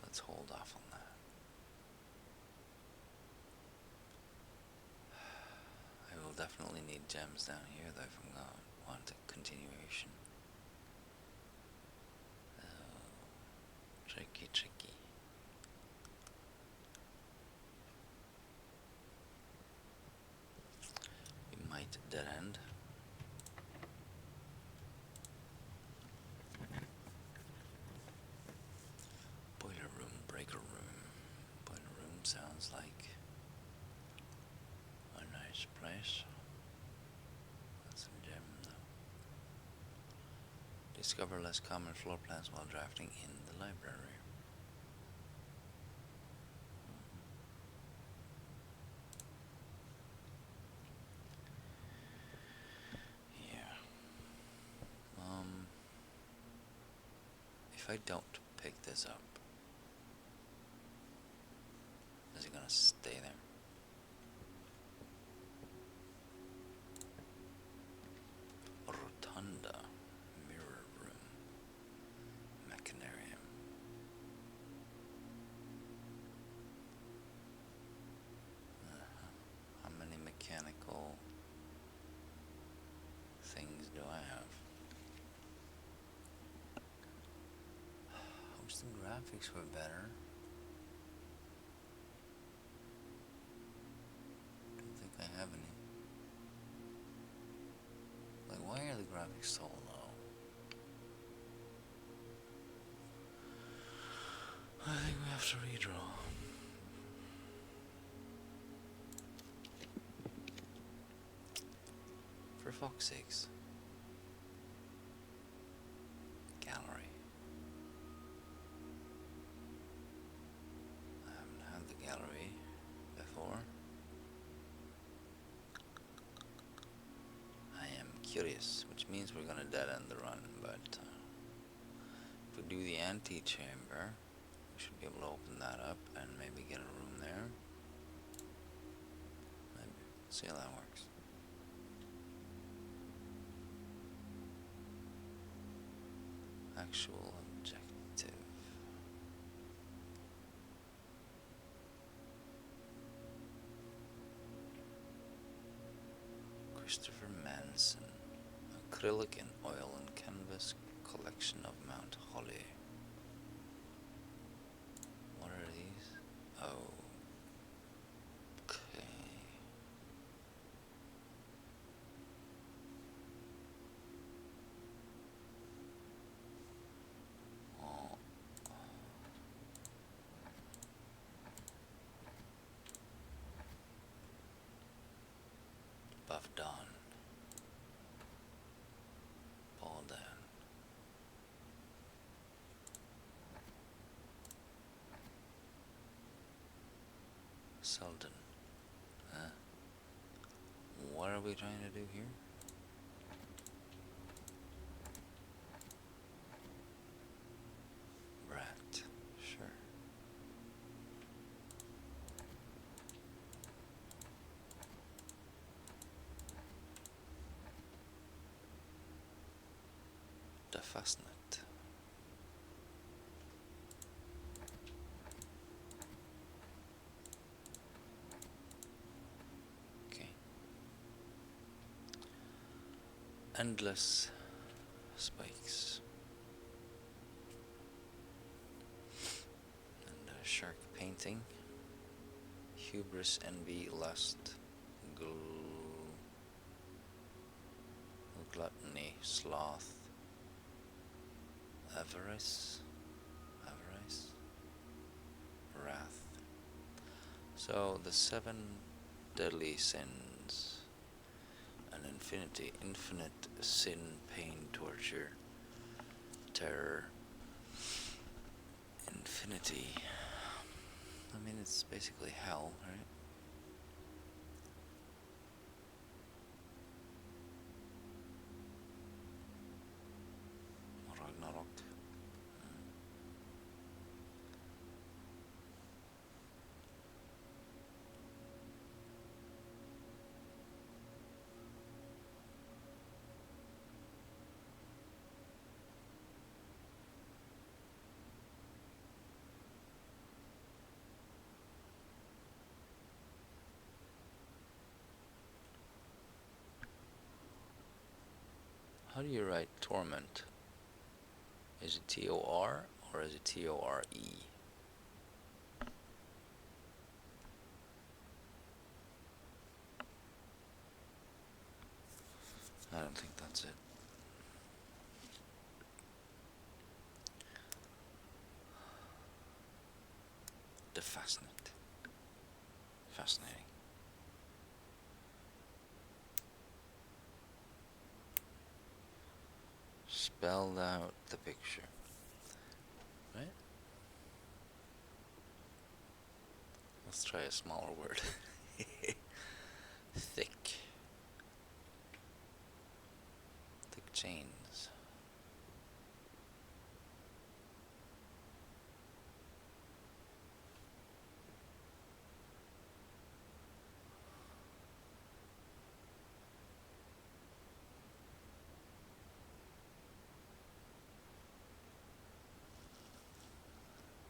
A: Let's hold off on that. I will definitely need gems down here though if I'm going to want a continuation. Oh, tricky, tricky. We might dead end. Discover less common floor plans while drafting in the library. Yeah. If I don't pick this up, is it gonna stay there? Rotunda, mirror room, mechanarium. How many mechanical things do I have? I wish the graphics were better. Don't think I have any. Like, why are the graphics so low? I think we have to redraw. For fuck's sakes. Gallery. I haven't had the gallery before. I am curious, which means we're gonna dead end the run, but if we do the antechamber, we should be able to open that up and maybe get a room there. Maybe. See how that works. Actual objective. Christopher Manson. Acrylic and oil and canvas collection of Mount Holly. What are these? Oh. Okay. Oh. Buff Dawn. Paul Dan. Sultan. What are we trying to do here? Brat. Sure. The Fastnet. Okay. Endless spikes. And a shark painting. Hubris, envy, lust, gluttony, sloth, avarice, wrath. So the 7 deadly sins, and infinite sin, pain, torture, terror, infinity. I mean, it's basically hell, right? Ragnarok. How do you write torment? Is it T-O-R or is it T-O-R-E? I don't think that's it. The Fastnet. Fascinating. spelled out the picture. Right? Let's try a smaller word. Thick. Thick chains.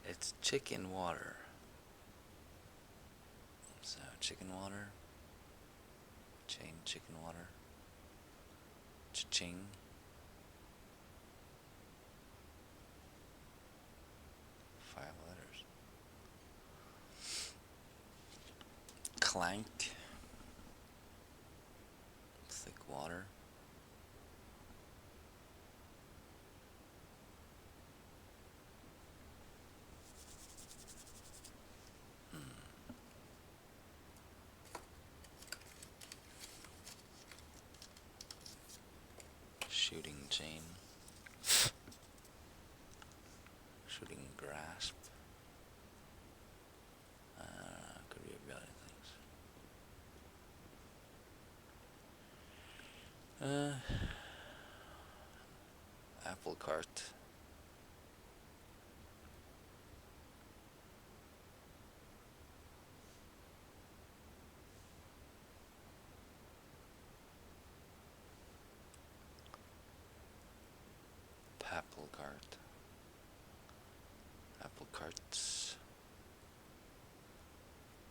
A: It's chicken water. So, chicken water. Chain chicken water. Cha-ching. Five letters. Clank. Thick water. Shooting chain. Shooting grasp. Could be a billion things. Apple cart. Apple cart. Apple carts.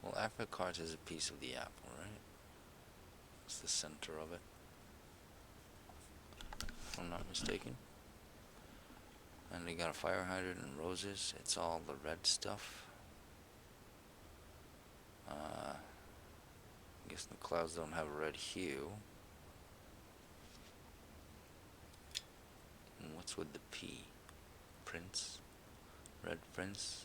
A: Well, apple cart is a piece of the apple, right? It's the center of it. If I'm not mistaken. And they got a fire hydrant and roses. It's all the red stuff. I guess the clouds don't have a red hue. And what's with the P? Prince? Red Prince?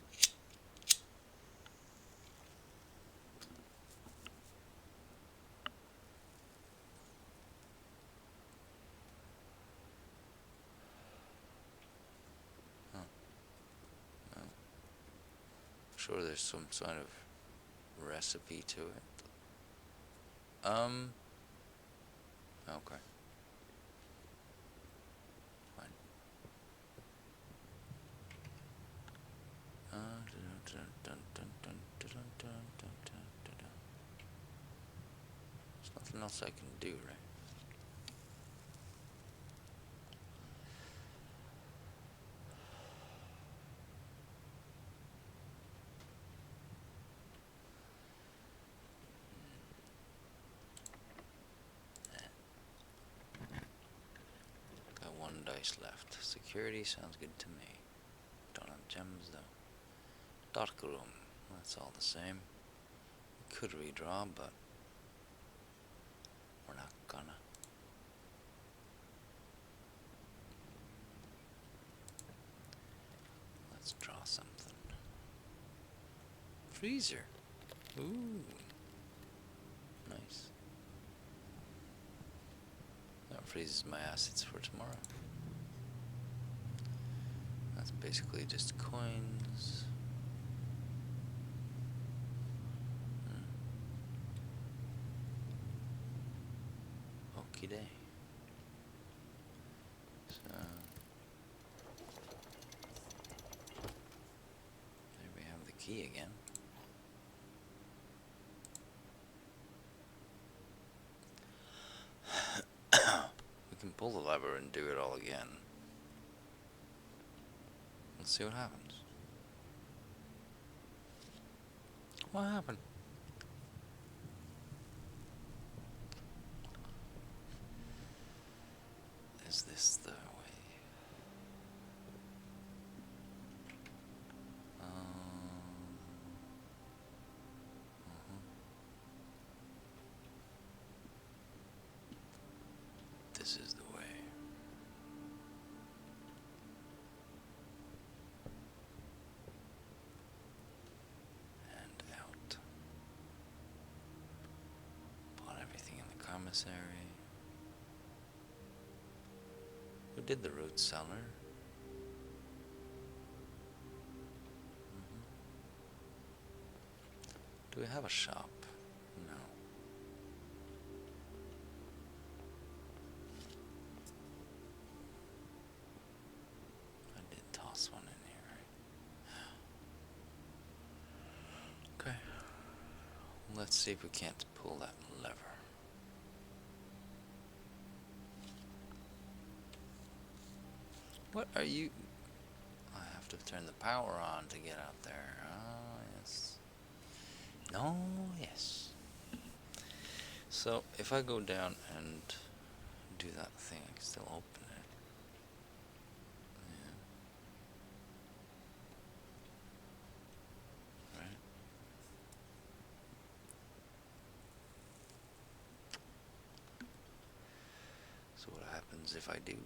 A: Huh. No. Sure there's some sort of recipe to it. Okay. Fine. There's nothing else I can do, right? Got one dice left. Security sounds good to me. Don't have gems though. Dark room. That's all the same. We could redraw, but we're not gonna. Let's draw something. Freezer. Ooh. Nice. That freezes my assets for tomorrow. That's basically just coins. Okie day. So there we have the key again. We can pull the lever and do it all again. Let's see what happens. What happened? Is this the way? This is the way. And out. Bought everything in the commissary. Good did the root cellar. Do we have a shop? No. I did toss one in here, right? Okay. Let's see if we can't pull that lever. What are you? I have to turn the power on to get out there. Oh, yes. No, yes. So, if I go down and do that thing, I can still open it. Yeah. Right? So what happens if I do?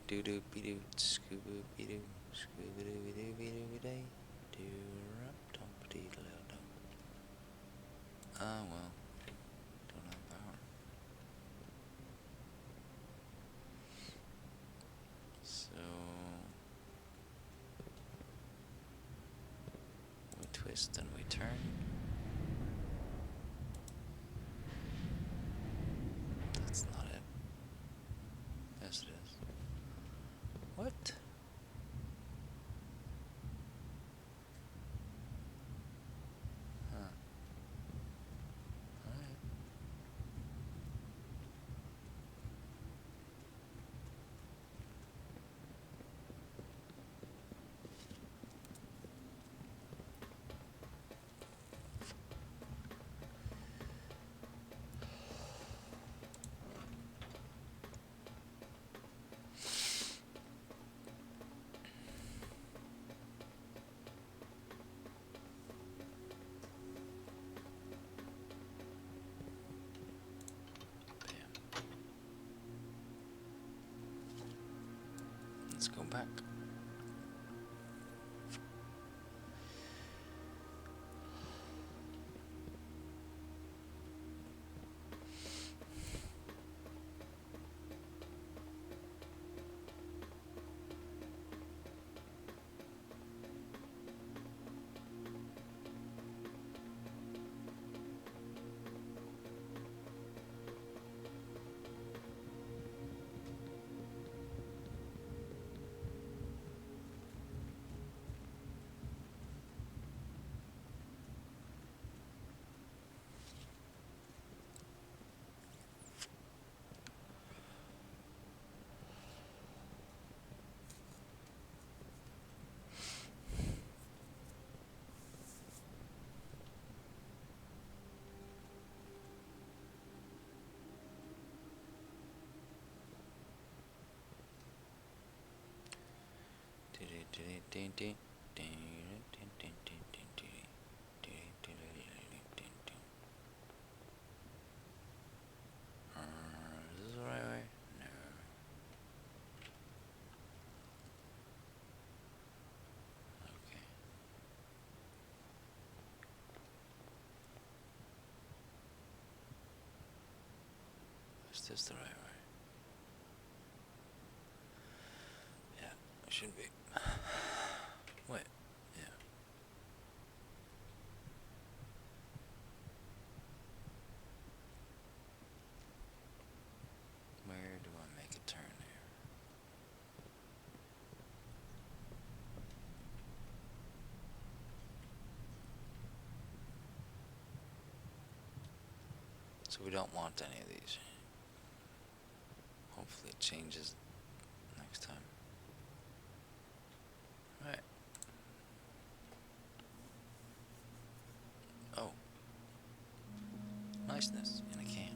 A: Do do be do scooby be do scooby doo be do be do be day do rap dump dee dum. Ah well, don't have power. So we twist and we turn. That's not it. Yes it is. What? Huh. Alright. Bam. Let's go back. Is this the right way? No. Okay. Is this the right way? Yeah, it should be. Wait, yeah. Where do I make a turn here? So we don't want any of these. Hopefully it changes next time. Right. Oh. Niceness in a can.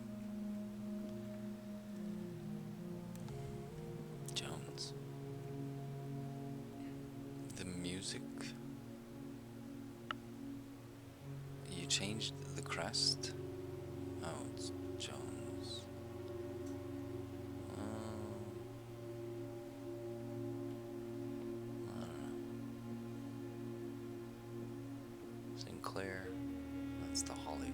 A: Jones. The music. You changed the crest? Oh, it's Jones. I don't know. Claire. That's the Holly.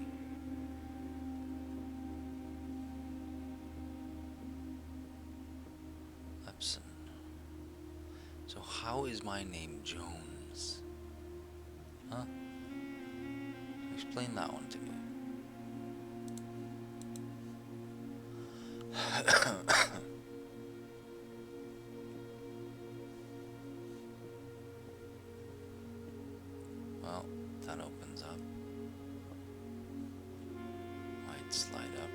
A: Epson. So how is my name Jones? Huh? Explain that one to me. Well, that opens up. Might slide up.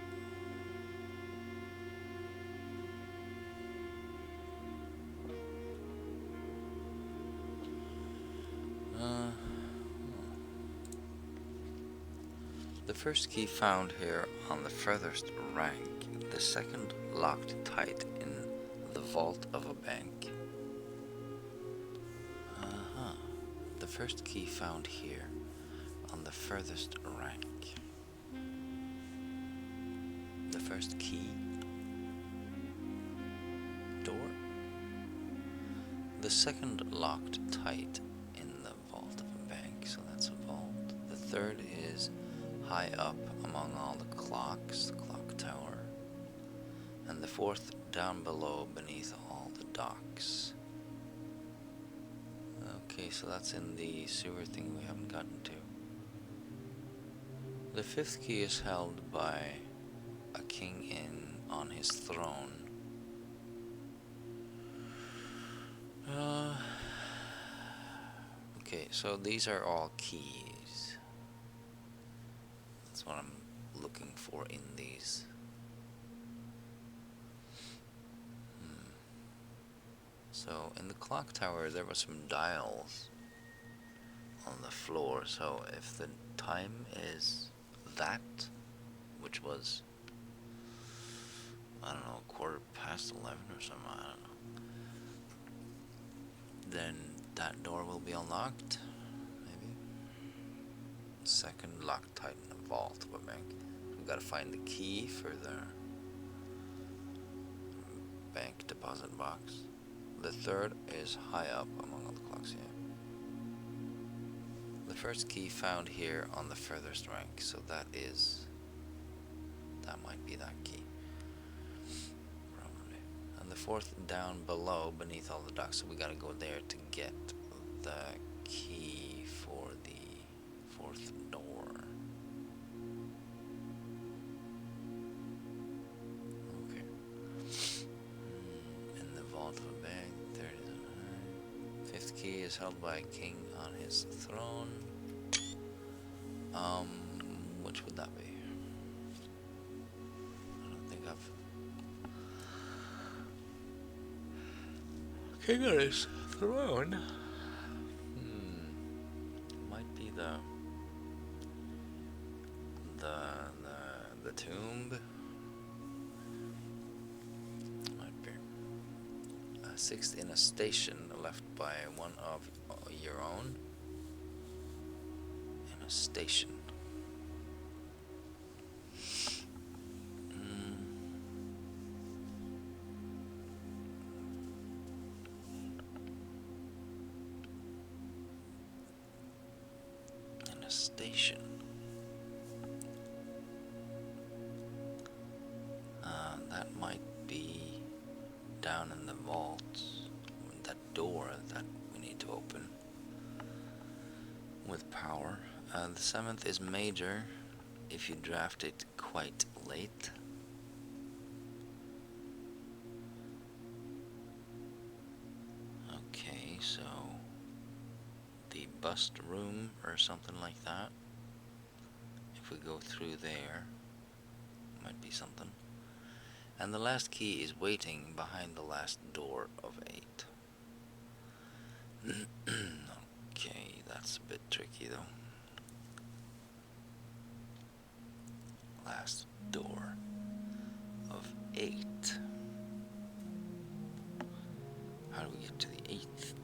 A: The first key found here on the furthest rank, the second locked tight in the vault of a bank. The first key found here on the furthest rank. The first key. Door. The second locked tight in the vault of a bank, so that's a vault. The third is high up among all the clocks, the clock tower. And the fourth down below beneath all the docks. Okay, so that's in the sewer thing we haven't gotten to. The fifth key is held by a king on his throne. Okay, so these are all keys. That's what I'm looking for in these. So in the clock tower there were some dials on the floor, so if the time is that, which was, I don't know, 11:15 or something, I don't know, then that door will be unlocked, maybe. Second, locked tight in the vault of a bank. We've got to find the key for the bank deposit box. The third is high up among all the clocks here. The first key found here on the furthest rank, so that might be that key. Probably. And the fourth down below beneath all the docks, so we gotta go there to get the key for the fourth door. Okay. In the vault of a bank, there it is. Fifth key is held by a king on his throne. Which would that be? I don't think I've... King on his throne? Might be the tomb. Might be. Sixth in a station left by one of your own. In a station. In a station. That might be down in the vaults. That door that we need to open with power. The seventh is major if you draft it quite late. Okay, so the bust room or something like that. If we go through there, might be something. And the last key is waiting behind the last door of 8. Okay, that's a bit tricky though. Last door of 8. How do we get to the 8th?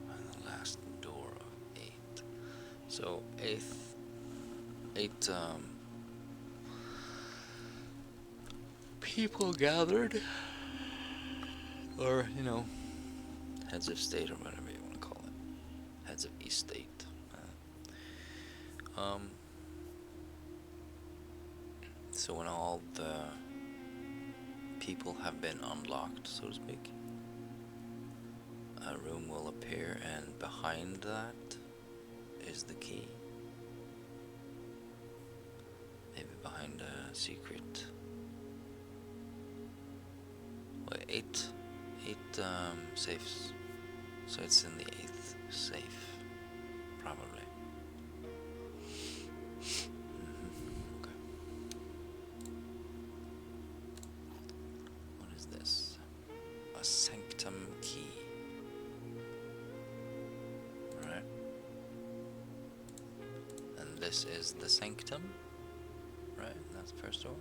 A: And the last door of 8. So 8th people gathered, or heads of state or whatever you want to call it, heads of each state. Um, so when all the people have been unlocked, so to speak, a room will appear, and behind that is the key. Maybe behind a secret. Wait, eight safes. So it's in the 8th safe, probably. Okay. What is this? A sanctum key. Right. And this is the sanctum. Right, that's the first door.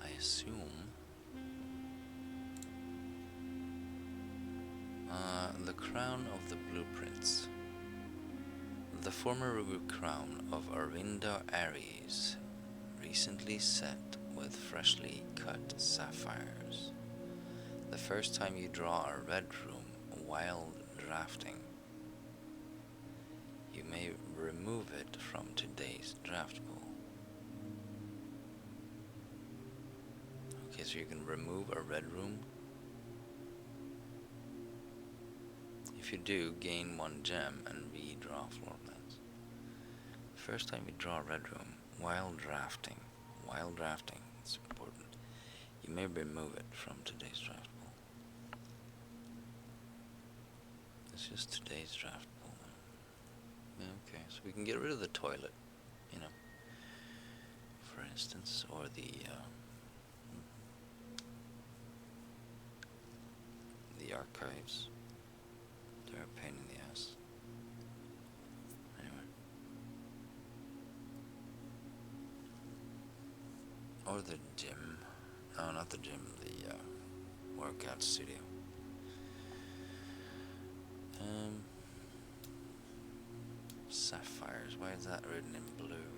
A: I assume. The crown of the blueprints. The former ruby crown of Arinda Aries, recently set with freshly cut sapphires. The first time you draw a red room while drafting, you may remove it from today's draft pool. Okay, so you can remove a red room. If you do, gain 1 gem and redraw floor plans. First time you draw a red room while drafting, it's important. You may remove it from today's draft pool. It's just today's draft pool. Okay, so we can get rid of the toilet, for instance, or the archives. They're a pain in the ass. Anyway. Or the gym. No, not the gym, the workout studio. Sapphires, why is that written in blue?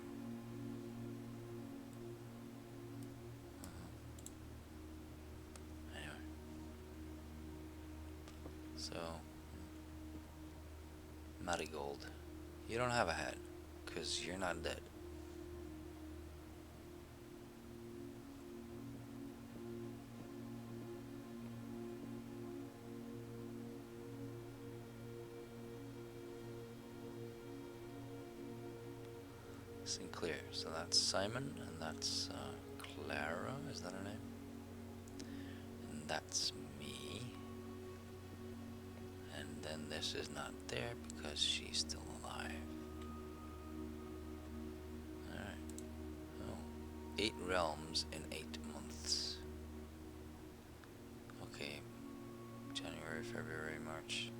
A: Anyway. So, Marigold, you don't have a head, 'cause you're not dead. Sinclair, so that's Simon, and that's Clara, is that her name? And that's me. And then this is not there because she's still alive. Alright. Oh. 8 realms in 8 months. Okay. January, February, March.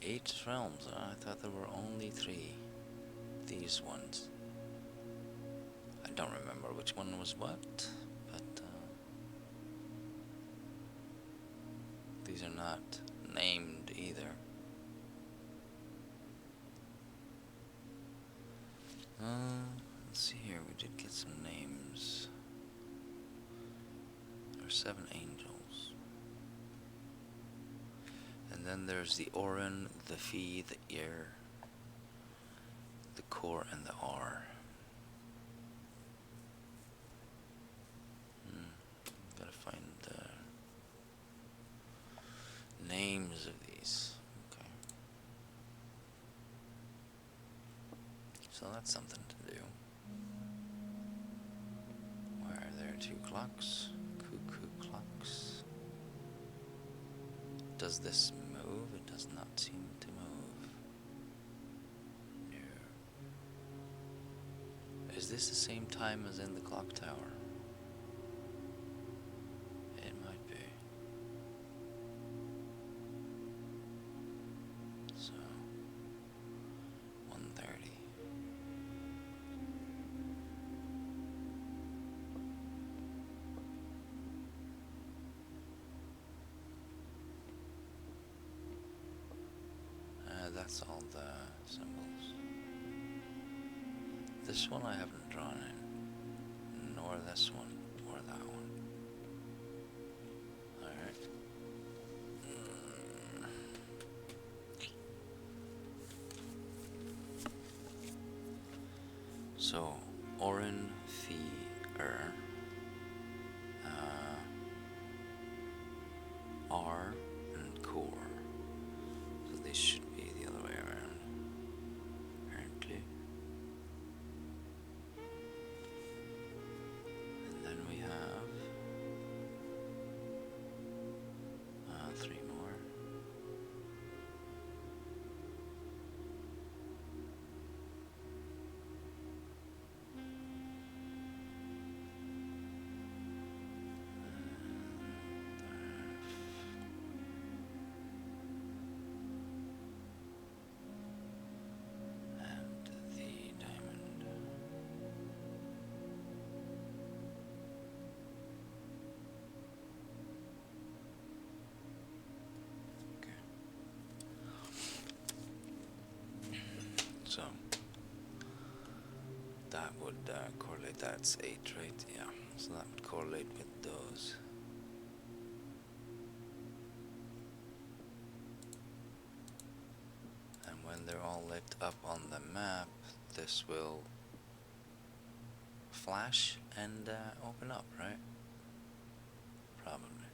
A: Eight realms, I thought there were only 3. These ones. I don't remember which one was what, but these are not named either. Let's see here, we did get some names. There are 7 angels. And then there's the Orin, the Fi, the Ir, the Kor, and the R. Gotta find the names of these. Okay. So that's something to do. Why are there 2 clocks? Cuckoo clocks. Does this move? It does not seem to move. No. Is this the same time as in the clock tower? It might be. So, that's all the symbols. This one I haven't drawn in, nor this one, or that one. Alright. So, Orin Fi R and core. So this should be the other way around, apparently. And then we have 3 more. And the diamond. Okay. So that would correlate. That's 8, right? Yeah. So that would correlate with those. And when they're all lit up on the map, this will flash and open up, right? Probably.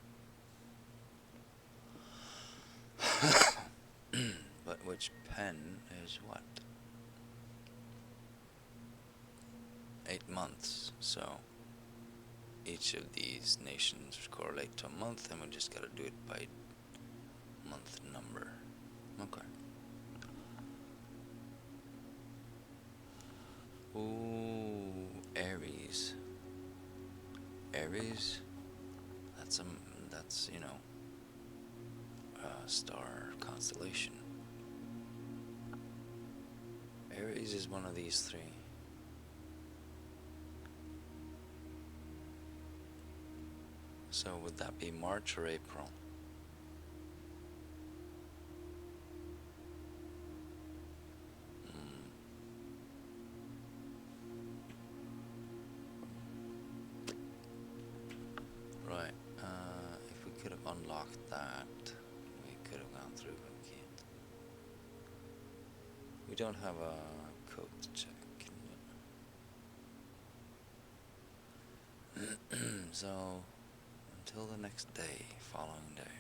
A: But which pen is what? 8 months, so each of these nations correlate to a month, and we just gotta do it by month number. Okay. Ooh, Aries. Aries. That's a star constellation. Aries is one of these 3. So would that be March or April? Right. If we could have unlocked that, we could have gone through, but we can't. We don't have a code to check. So, until the next day, following day,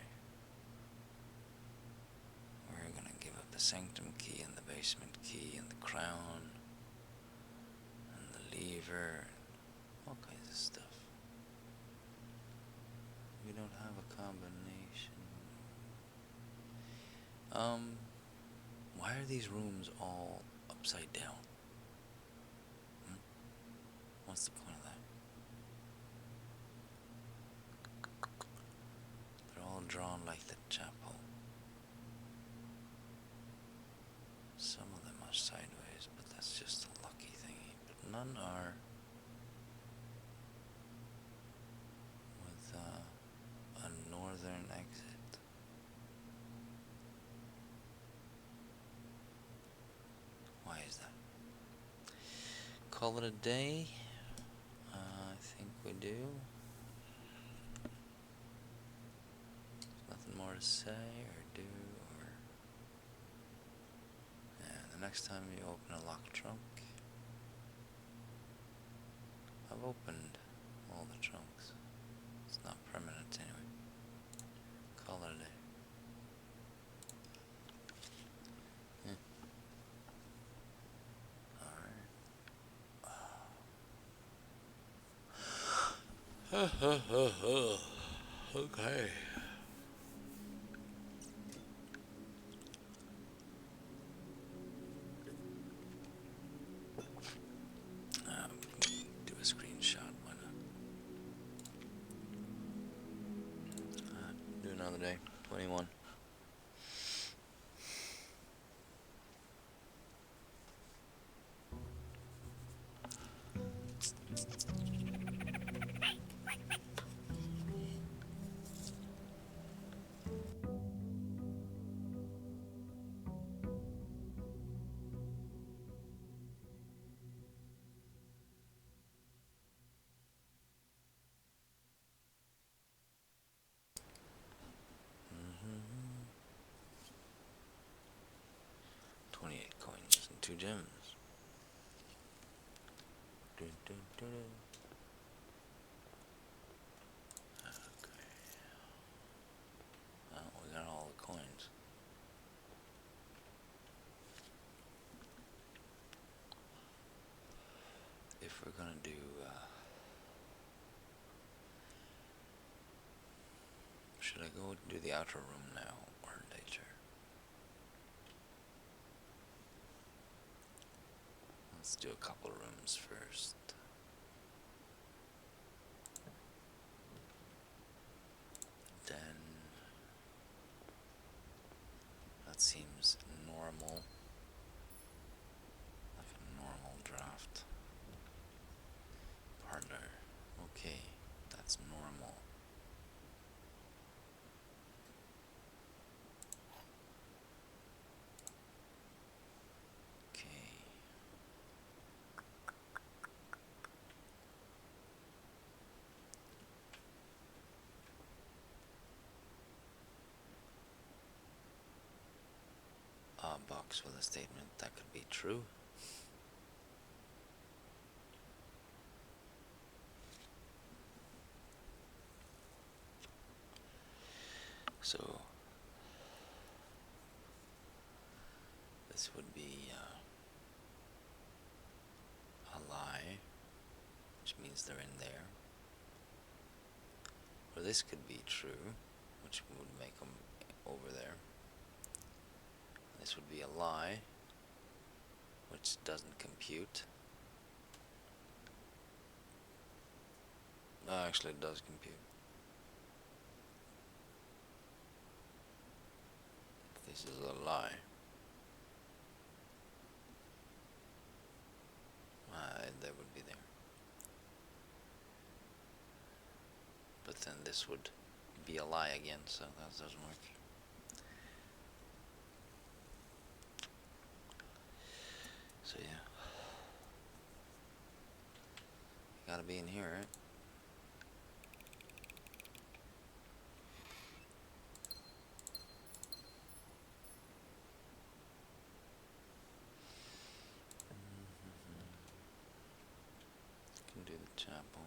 A: we're gonna give up the sanctum key and the basement key and the crown and the lever and all kinds of stuff. We don't have a combination. Why are these rooms all upside down? What's the point of that? They're all drawn like the chapel. Some of them are sideways, but that's just a lucky thingy. But none are with a northern exit. Why is that? Call it a day. I think we do. Nothing more to say or do, or the next time you open a locked trunk, I've opened all the trunks. It's not permanent anyway. Call it a day. Alright. Okay. Do a screenshot, why not? Do another day. 21. 2 gems. Dun, dun, dun, dun. Okay. Well, we got all the coins. If we're gonna do, should I go do the outer room now or later? Let's do a couple rooms first. Then that seems normal, like a normal draft. Parlor, okay, that's normal. Okay. A box with a statement that could be true. So this would be a lie, which means they're in there. Or this could be true, which would make them over there. This would be a lie, which doesn't compute. Actually, it does compute. This is a lie. They would be there. But then this would be a lie again, so that doesn't work. So yeah. Gotta be in here, right? Can do the chapel.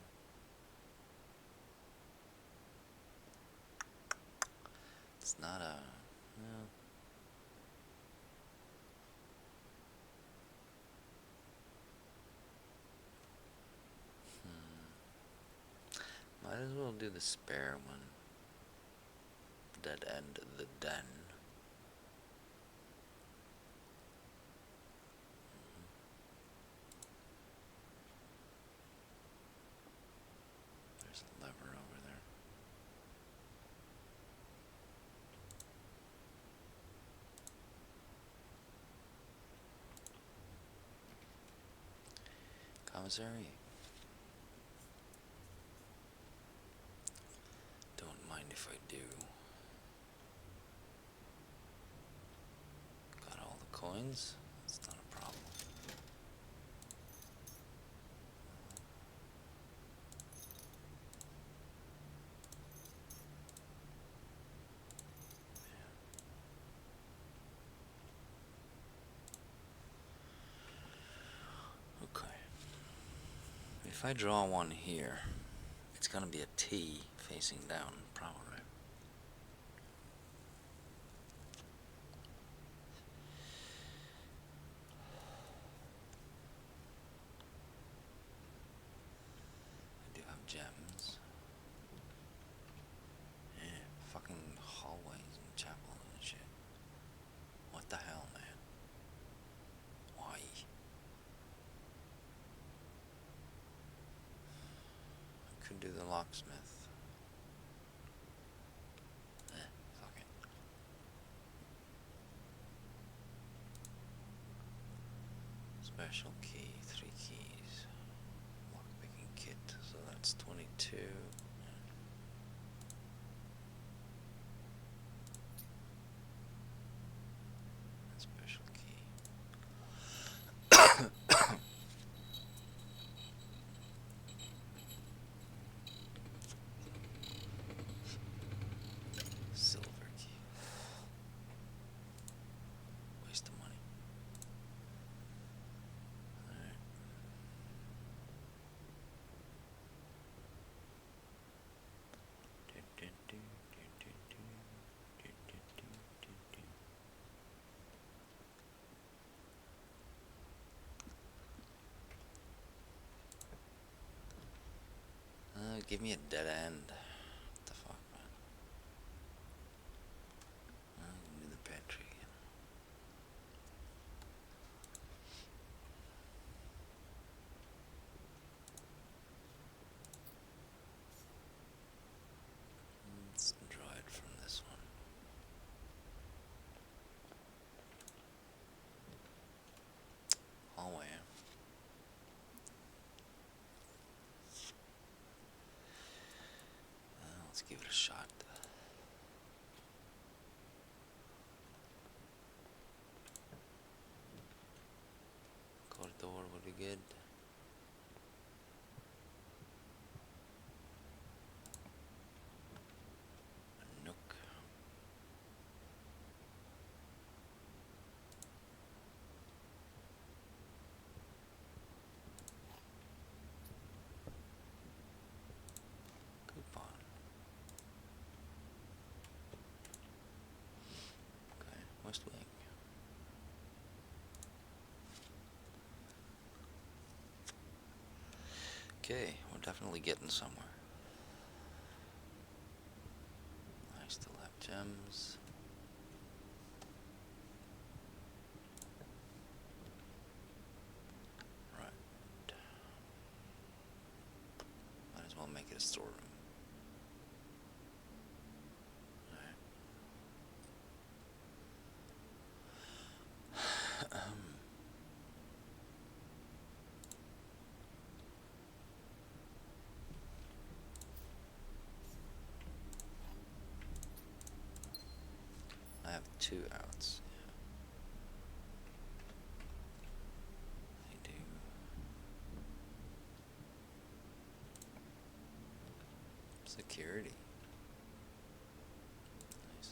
A: It's not a... No. Might as well do the spare one. Dead end the den. There's a lever over there. Commissary. Don't mind if I do. Got all the coins? It's not a problem. Okay. If I draw one here, it's gonna be a T facing down, probably. I do have gems. Yeah, fucking hallways and chapels and shit. What the hell, man? Why? I could do the locksmith. Fuck it. Special key, 3 keys. Lockpicking kit, so that's 22. Special key. Silver key. Waste of money. give me a dead end. What the fuck, man? Give me the pantry again. Let's draw it from this one. Hallway. Let's give it a shot. Corridor would be good. A nook. Coupon. Okay, West Wing. Okay, we're definitely getting somewhere. I still have gems. Right. Might as well make it a storeroom. I have 2 outs. Yeah. I do. Security. Nice.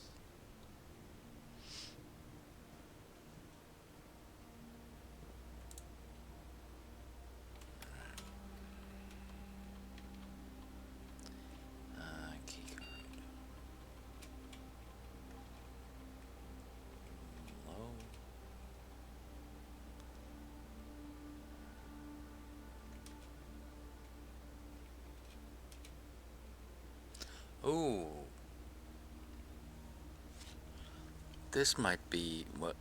A: Key card. Low. Ooh. This might be what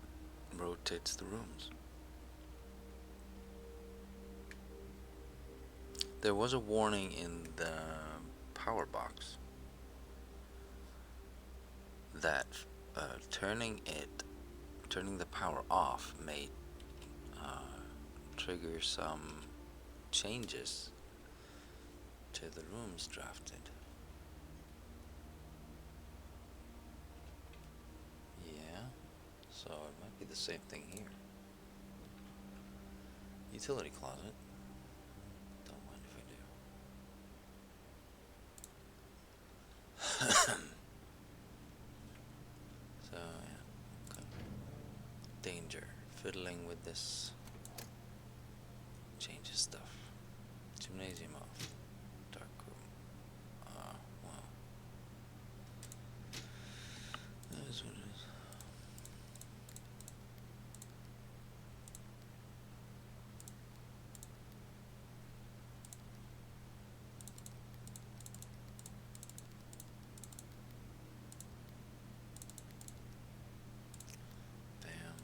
A: rotates the rooms. There was a warning in the power box that turning the power off may trigger some changes to the rooms drafted. Yeah, so it might be the same thing here. Utility closet. Don't mind if I do. So yeah, okay. Danger. Fiddling with this changes stuff. Gymnasium off. Dark room. Well. That is what it is. Bam.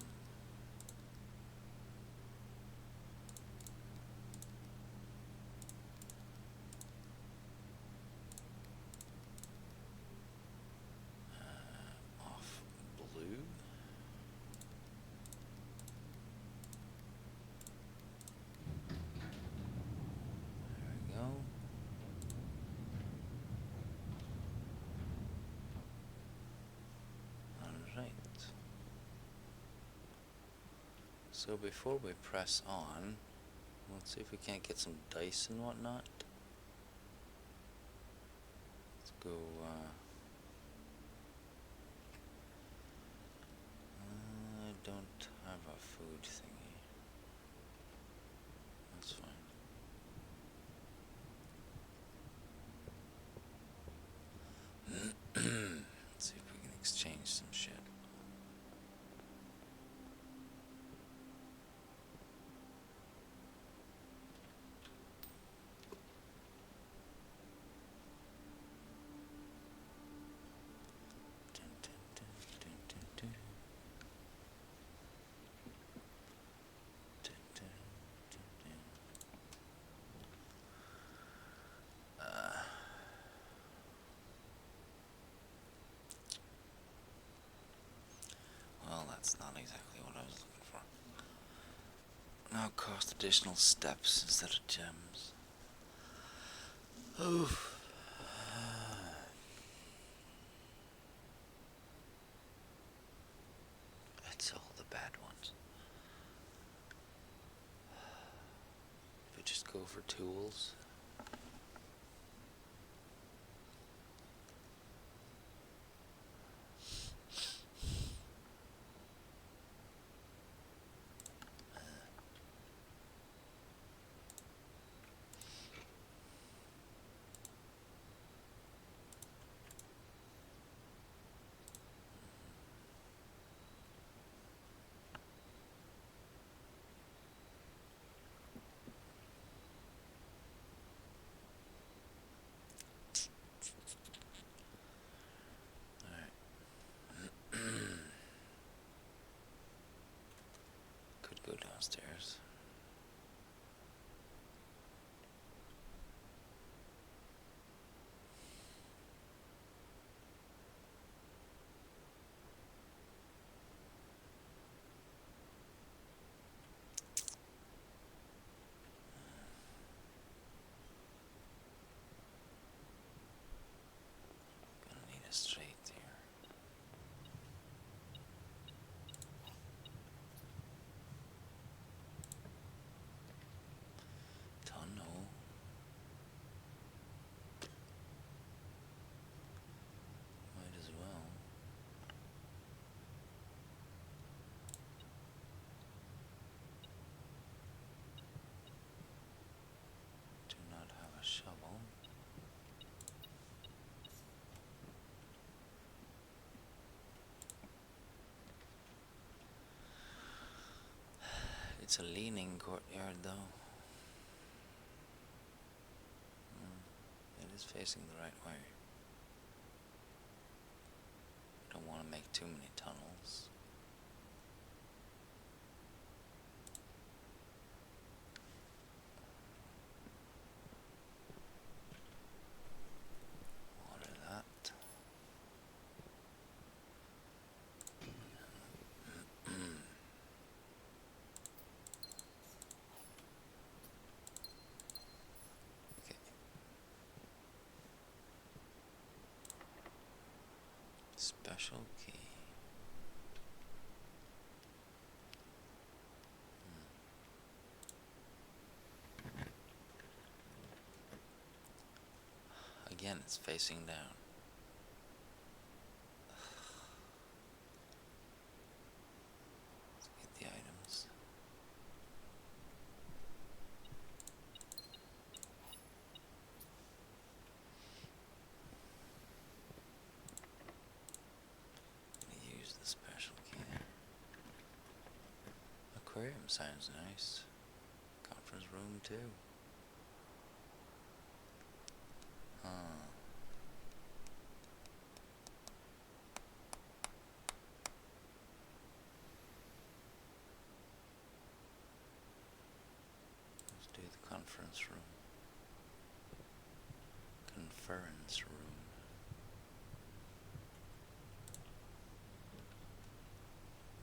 A: Off blue. There we go. Alright. So before we press on, let's see if we can't get some dice and whatnot. Let's go, I don't have a food thingy. That's fine. Let's see if we can exchange some shit. that's not exactly what I was looking for. Now cost additional steps instead of gems. Oof. It's all the bad ones. If we just go for tools. Could go downstairs. Gonna need a straight here. Tunnel. Might as well. Do not have a shovel. It's a leaning courtyard though. It is facing the right way. Don't want to make too many tunnels. Water that. Okay. Special key. Again, it's facing down. Let's get the items. Use the special key there. Aquarium sounds nice. Conference room too. Let's do the conference room. Conference room.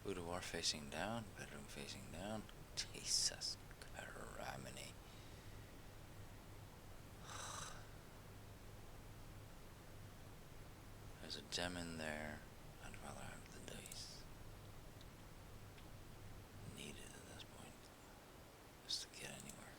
A: Boudoir facing down, bedroom facing down. Jesus Karamini. There's a gem in there. I'd rather have the dice. Need it at this point. Just to get anywhere.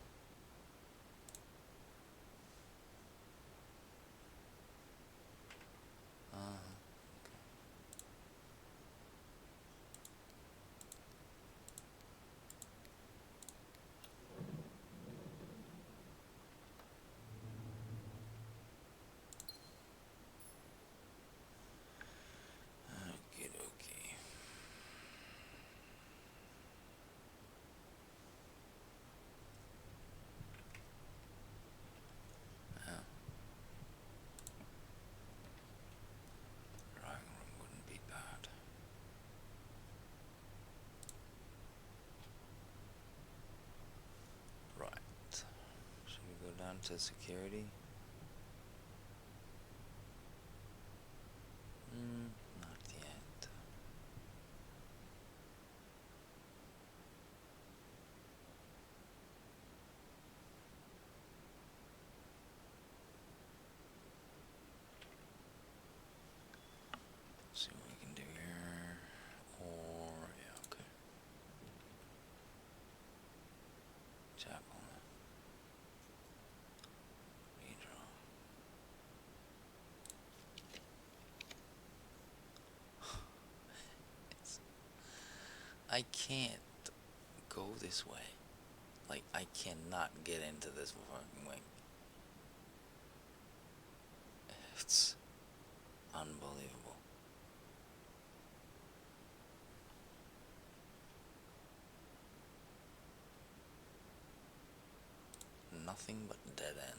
A: Okie dokie. Yeah. Drawing room wouldn't be bad. Right. Should we go down to security? Not yet. I can't go this way. Like, I cannot get into this fucking wing. It's unbelievable. Nothing but dead ends.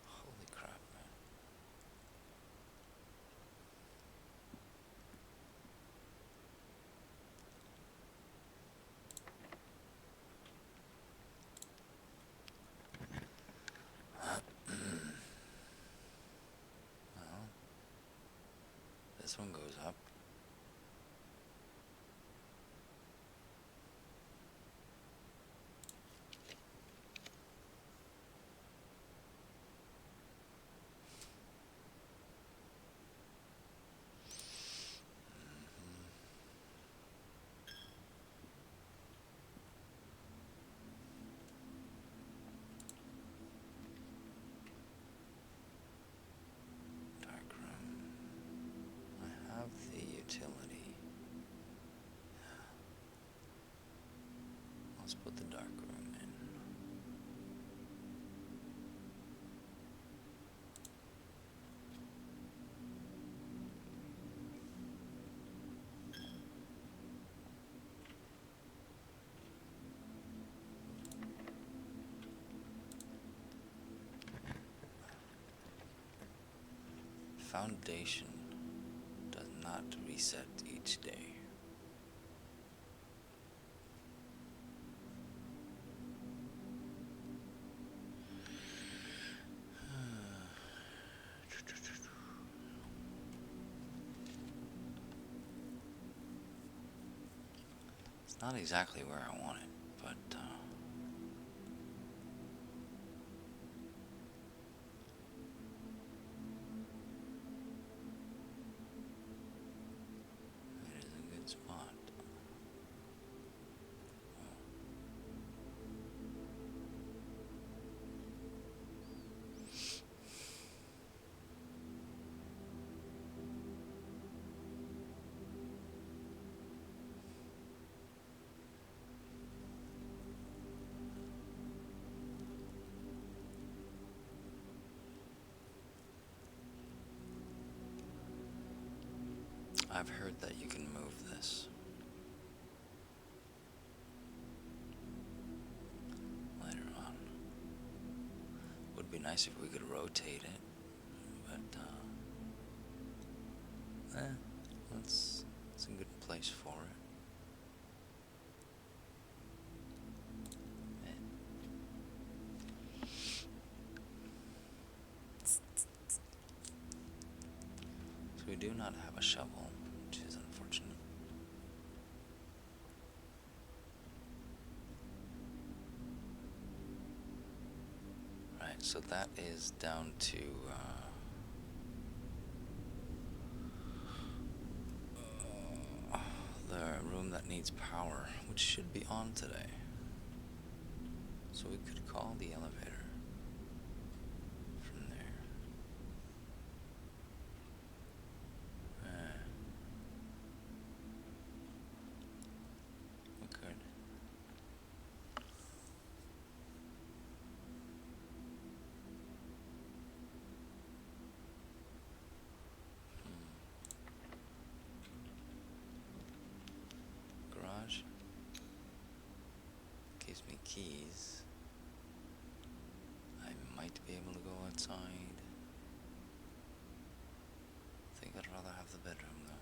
A: Holy crap, man. Well, this one goes up. Dark room. I have the utility. Let's put the dark room in. Foundation does not reset each day. It's not exactly where I want it, but it is a good spot. I've heard that you can move this later on. Would be nice if we could rotate it, but it's a good place for it. So we do not have a shovel, which is unfortunate. Right, so that is down to the room that needs power, which should be on today. So we could call the elevator from there. We could. Garage gives me keys. I might be able to go outside. I think I'd rather have the bedroom though.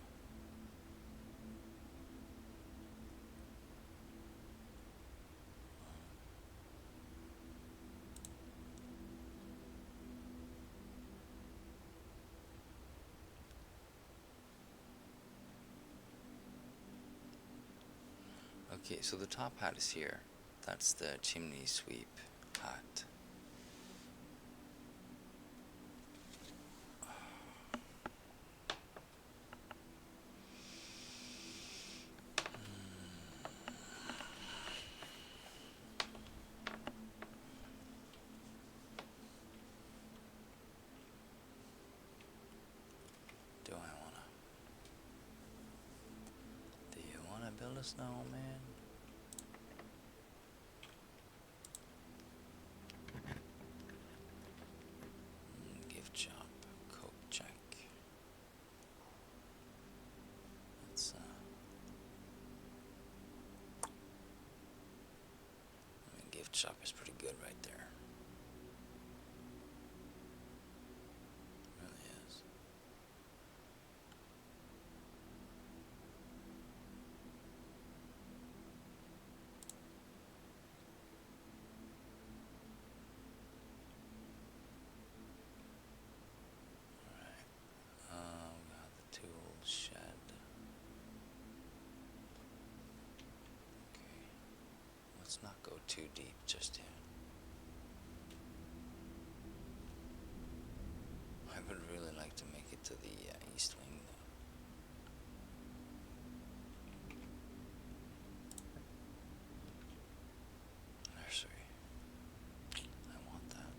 A: Okay, so the top hat is here. That's the chimney sweep hat. Do you wanna build a snowman? Gift shop, Coke check. Let's gift shop is pretty good right there. Really is. Alright. We got the tool shed. Okay. Let's not go too deep just yet. I would really like to make it to the east wing though. Nursery. I want that.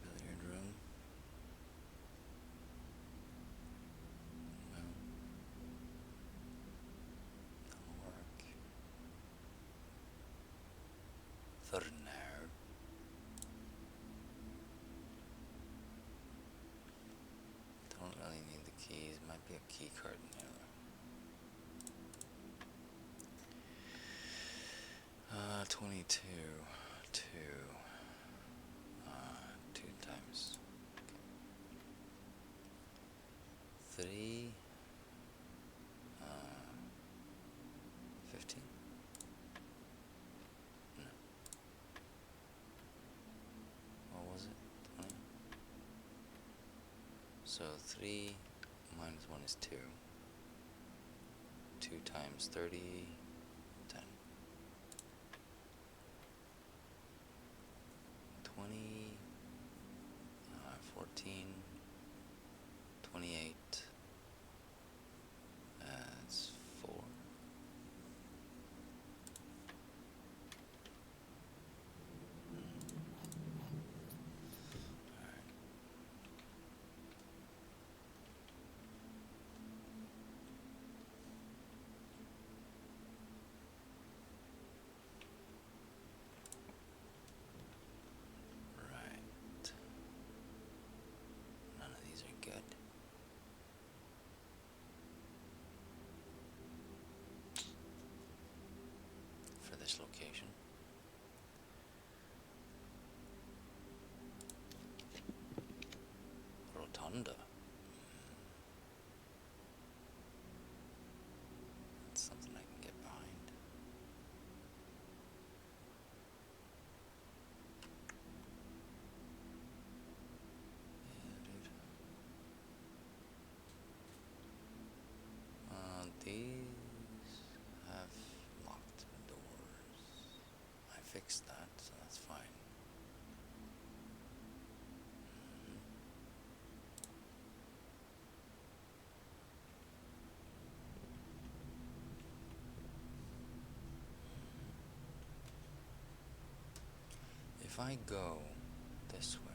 A: Billiard room. Well, that'll work. Veterinary. Don't really need the keys. Might be a key card in there. 22. 2. 2 times. Okay. 3. 15. No. What was it? 20? So 3 minus 1 is 2. 2 times 30, 10. 20, 14, 28, that's 4. Alright. Right. None of these are good. For this location. Rotunda. That's something I can get behind. Yeah, dude. These have locked doors. I fixed that, so that's fine. If I go this way,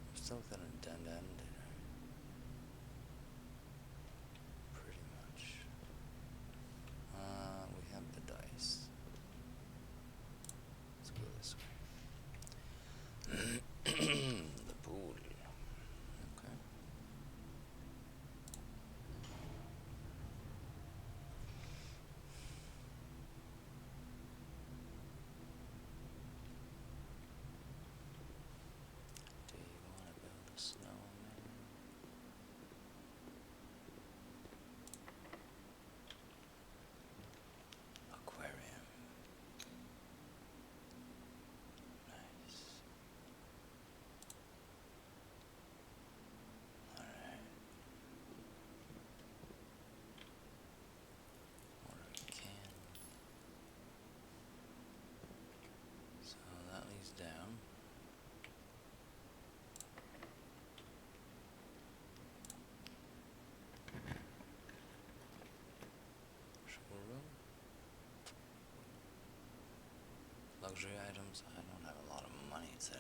A: I'm still gonna dead end it, right? Pretty much. We have the dice. Let's go this way. The pool. Okay. luxury items. I don't have a lot of money today.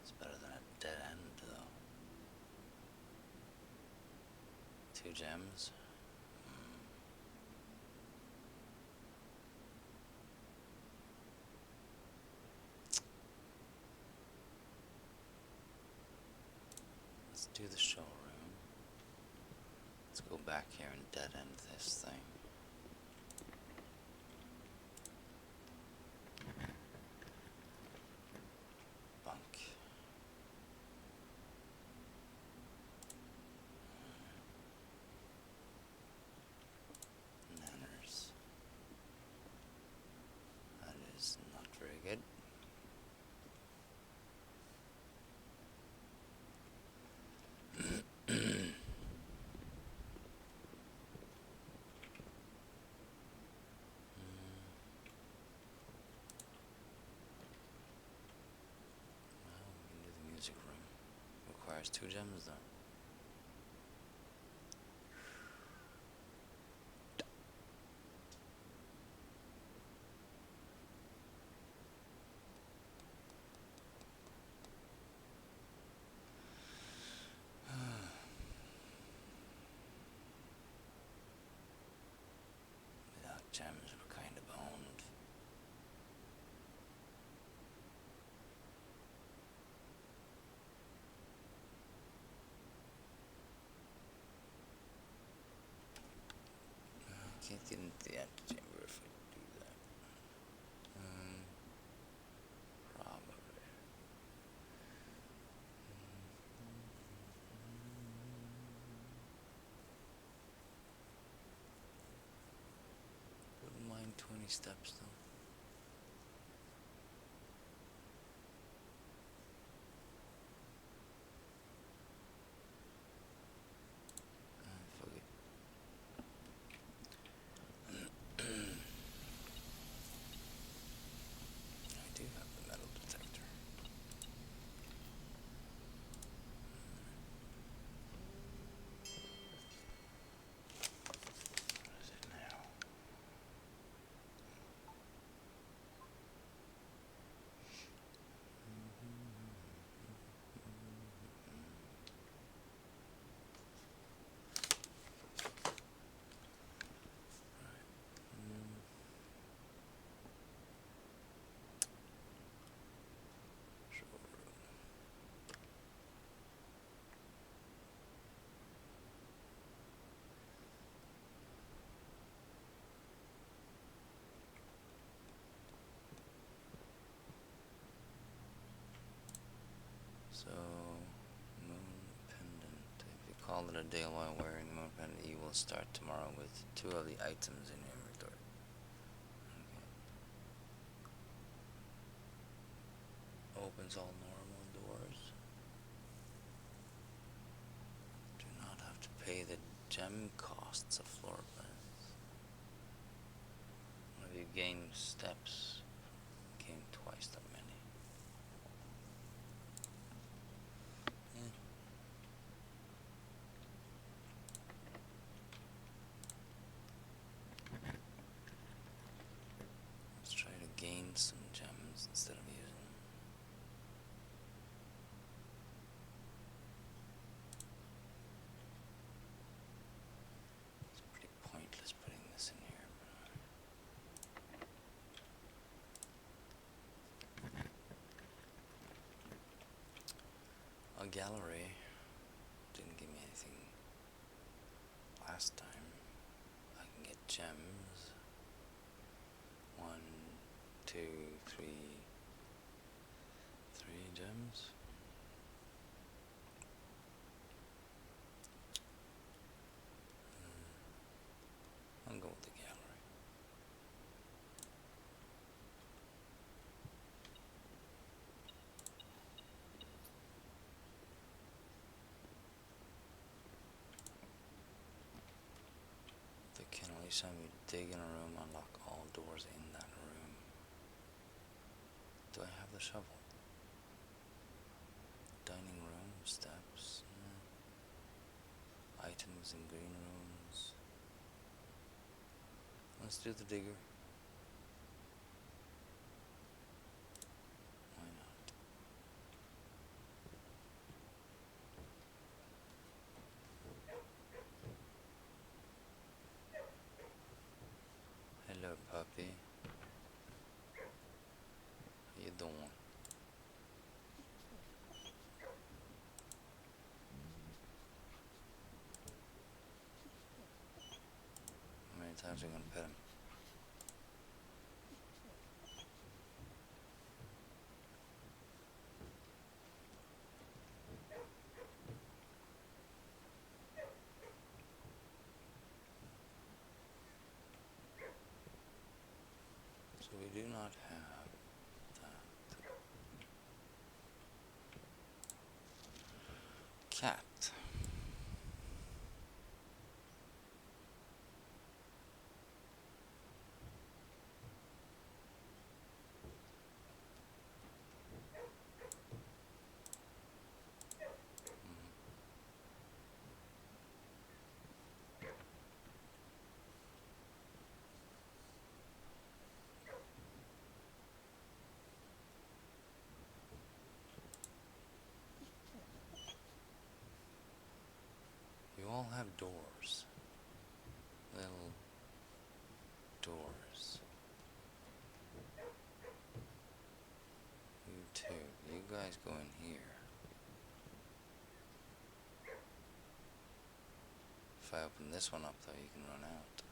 A: It's better than a dead end, though. 2 gems. Let's do the showroom. Let's go back here and dead end this thing. Bunk. Manners. That is not very good. Well, we can do the music room. Requires 2 gems though. Without gems, we're kind of owned. I can't get into the antechamber if we do that. Probably. Wouldn't mind 20 steps though. Fuck it. I do have the metal detector. What is it now? Showroom. So, moon pendant. If you call it a day while wearing the moon pendant, you will start tomorrow with 2 of the items in your inventory. Okay. Opens all normal doors. Do not have to pay the gem costs of floor plans. If you gain steps, gain twice that many. Let's try to gain some gems instead of using them. It's pretty pointless putting this in here. A gallery didn't give me anything last time. I can get gems. 1, 2, 3. 3 gems. I'll go with the gallery. The kennel, each time you dig in a room, unlock all doors in that room. Do I have the shovel? Dining room, steps. Items in green rooms. Let's do the digger. Sophie. How you doing? How many times are you gonna pet him? So we do not have that. Cat. You all have doors. Little doors. You too. You guys go in here. If I open this one up though, you can run out.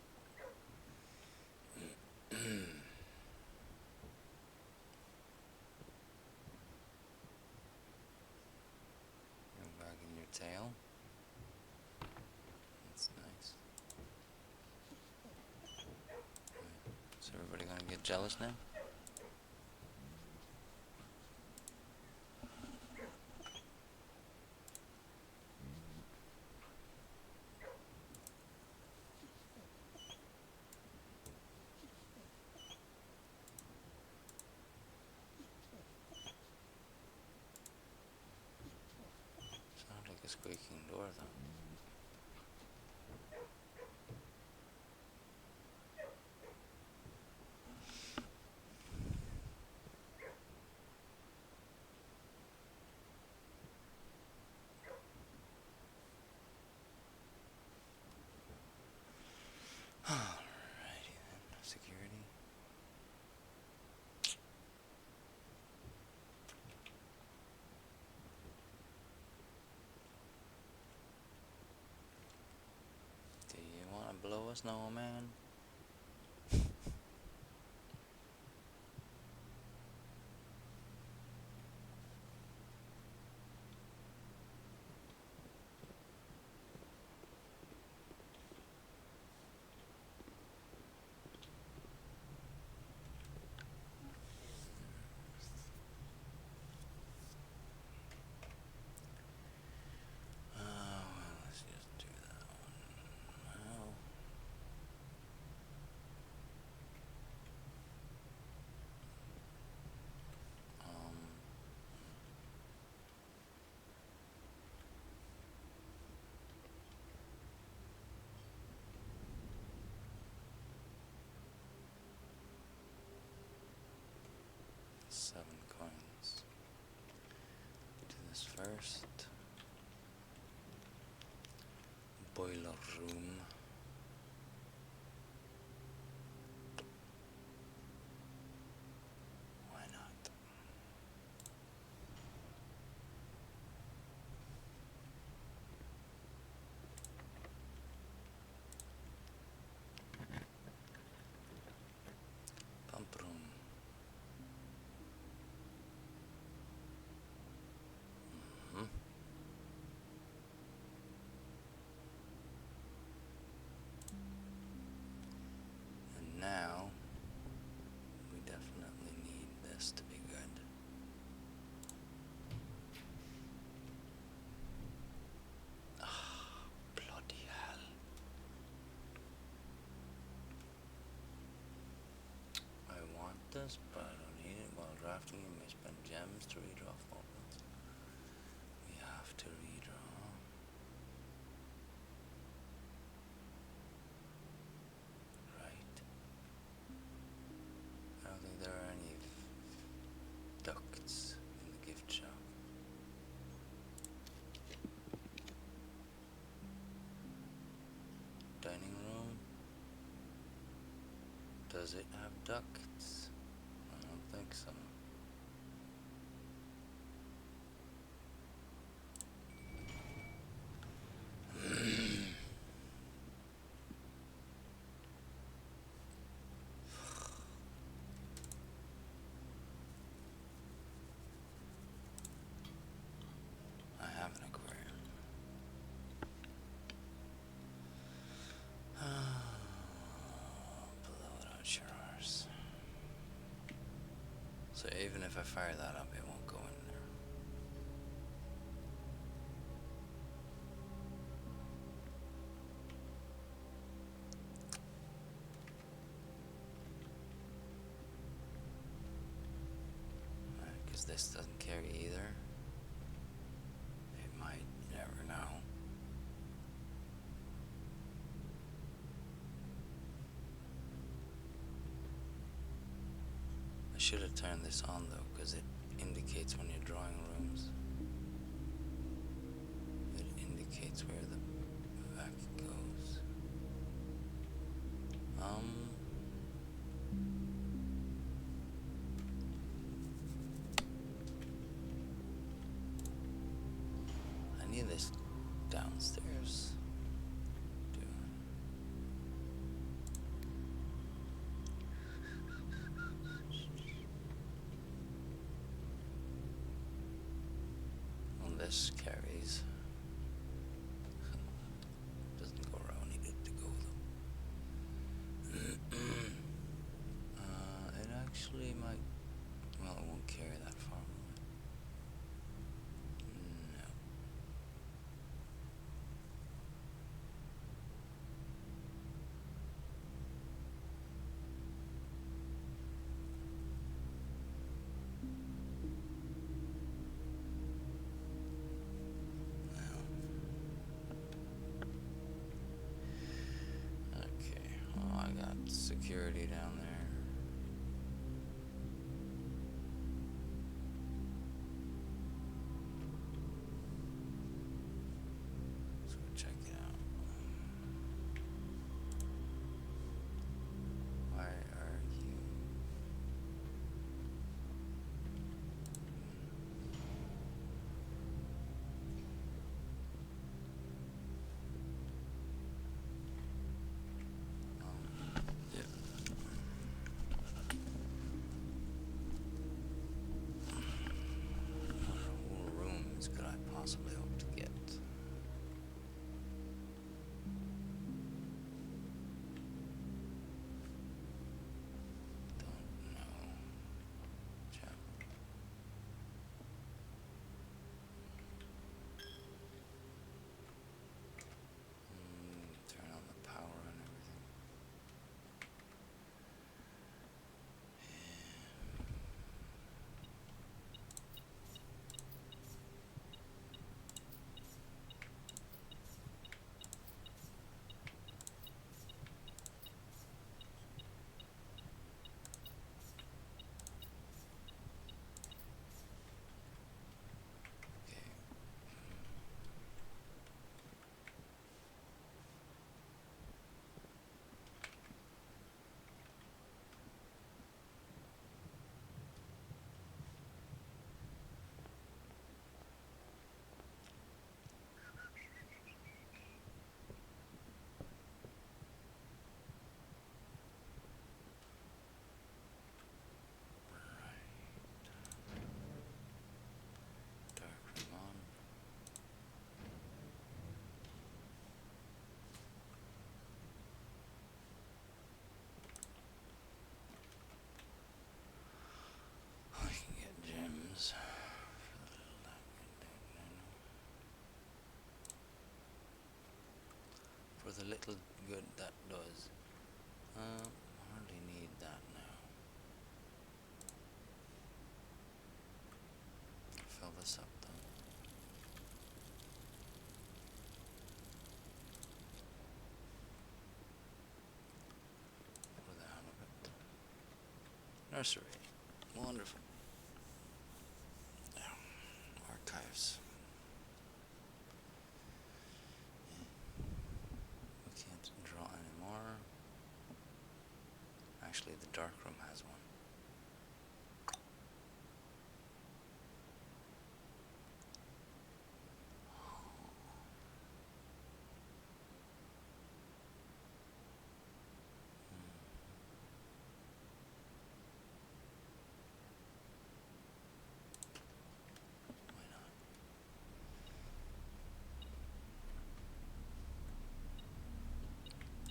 A: You're wagging your tail. That's nice. Is everybody gonna get jealous now? Sounds like a squeaking door though. Alrighty then. Security. Do you wanna blow a snowman? Well, let's just do that one. Well, 7 coins. Do this first. Boiler room. Why not? Pump room. And now we definitely need this to be good. Ah, bloody hell. I want this, but I don't need it. While drafting, you may spend gems to redraw opens. We have to redraw. Right. I don't think there are any ducts in the gift shop. Dining room Does it have ducts? I don't think so. I have an aquarium. Blow it out your arse. So even if I fire that up, it won't go in there. Because this doesn't carry either. It might, you never know. I should have turned this on though, because it indicates when you're drawing rooms. It indicates where the vac goes. I need this downstairs. This carries. Doesn't go where I need it to go though. It actually might. Well, it won't carry that far. No. Security down there. Let's go check it out. Why are you? Possibly hope to get. Don't know. Check. Turn on the power and everything. For the little good that does. Hardly need that now. Fill this up though. For the hell of it. Nursery. Wonderful. Yeah. Archives. We can't draw anymore. Actually, the dark room has one. Why not?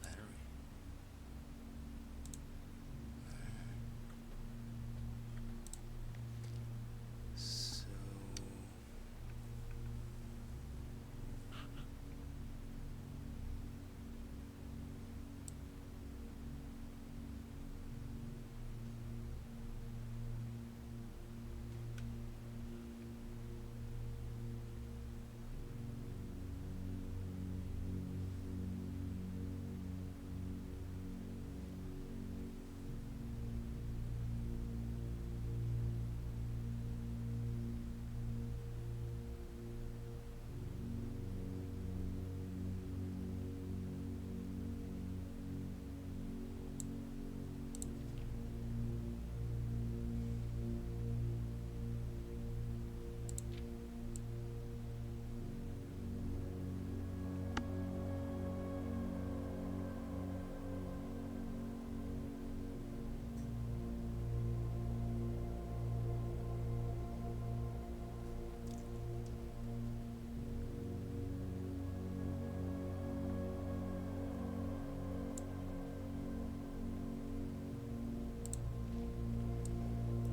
A: Battery. So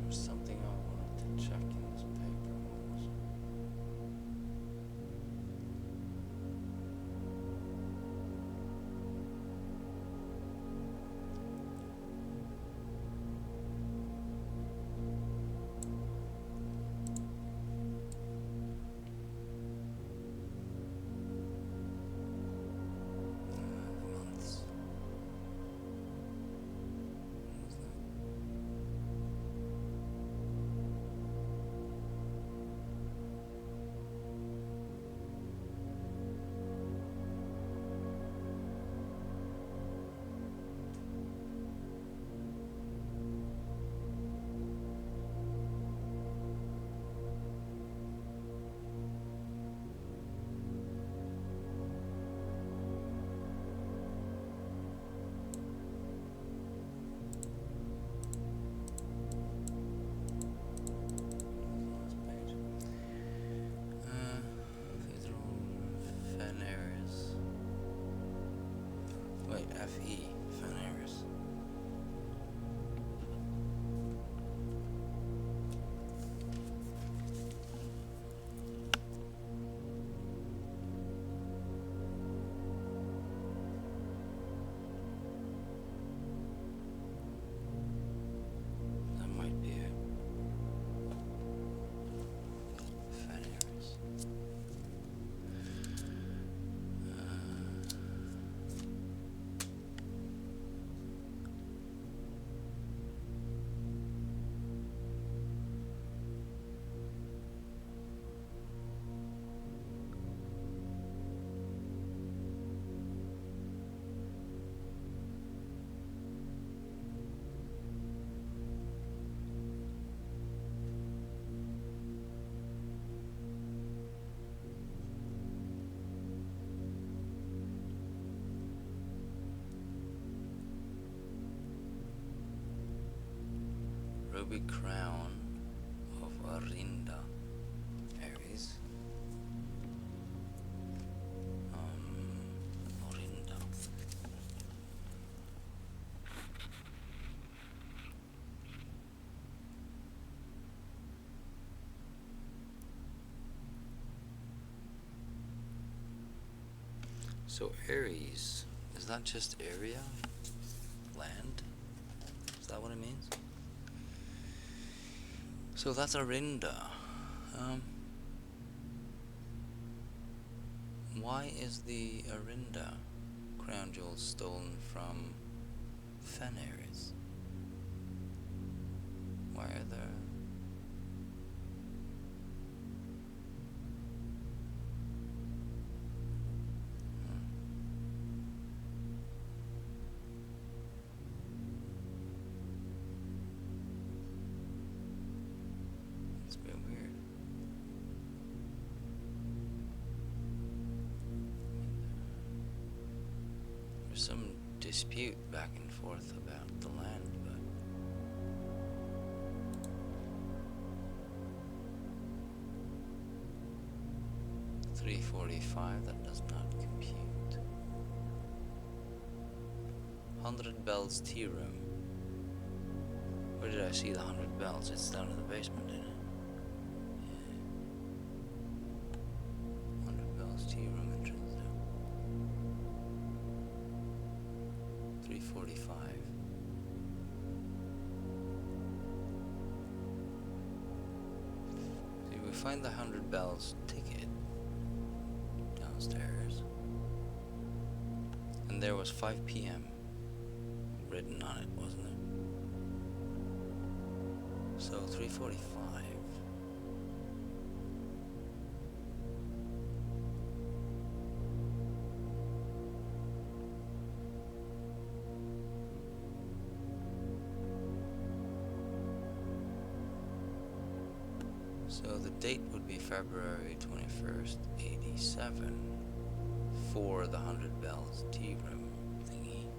A: there's something I wanted to check in this paper. What was it? Months. What was that? Last page. These are all fan areas. Wait, FE, fan areas. That might be it. Fan areas. Ruby crown of Arinda. Aries. Orinda. So Aries, is that just area? Land? Is that what it means? So that's Arinda. Why is the Arinda crown jewel stolen from Fen Aries? Why are there... There's some dispute back and forth about the land, but 345, that does not compute. 100 Bells Tea Room. Where did I see the 100 Bells? It's down in the basement, isn't it? Yeah. 100 Bells Tea Room entrance there. 345. See, we find the 100 Bells ticket downstairs. And there was 5 p.m. written on it, wasn't it? So 345. So the date would be February 21st, 87 for the 100 Bells Tea Room thingy.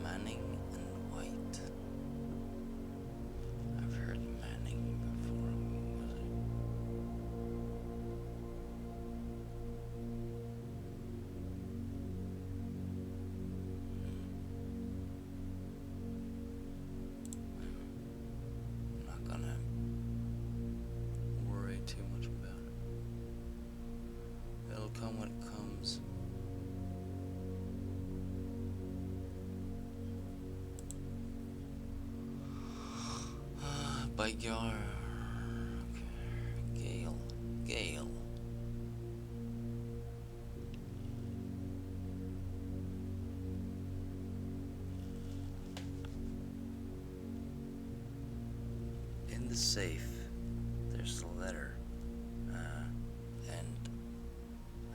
A: Manning and White. I've heard Manning before. Who was it? I'm not gonna worry too much about it. It'll come when it comes. Bygard. Okay. Gale. In the safe, there's a letter, and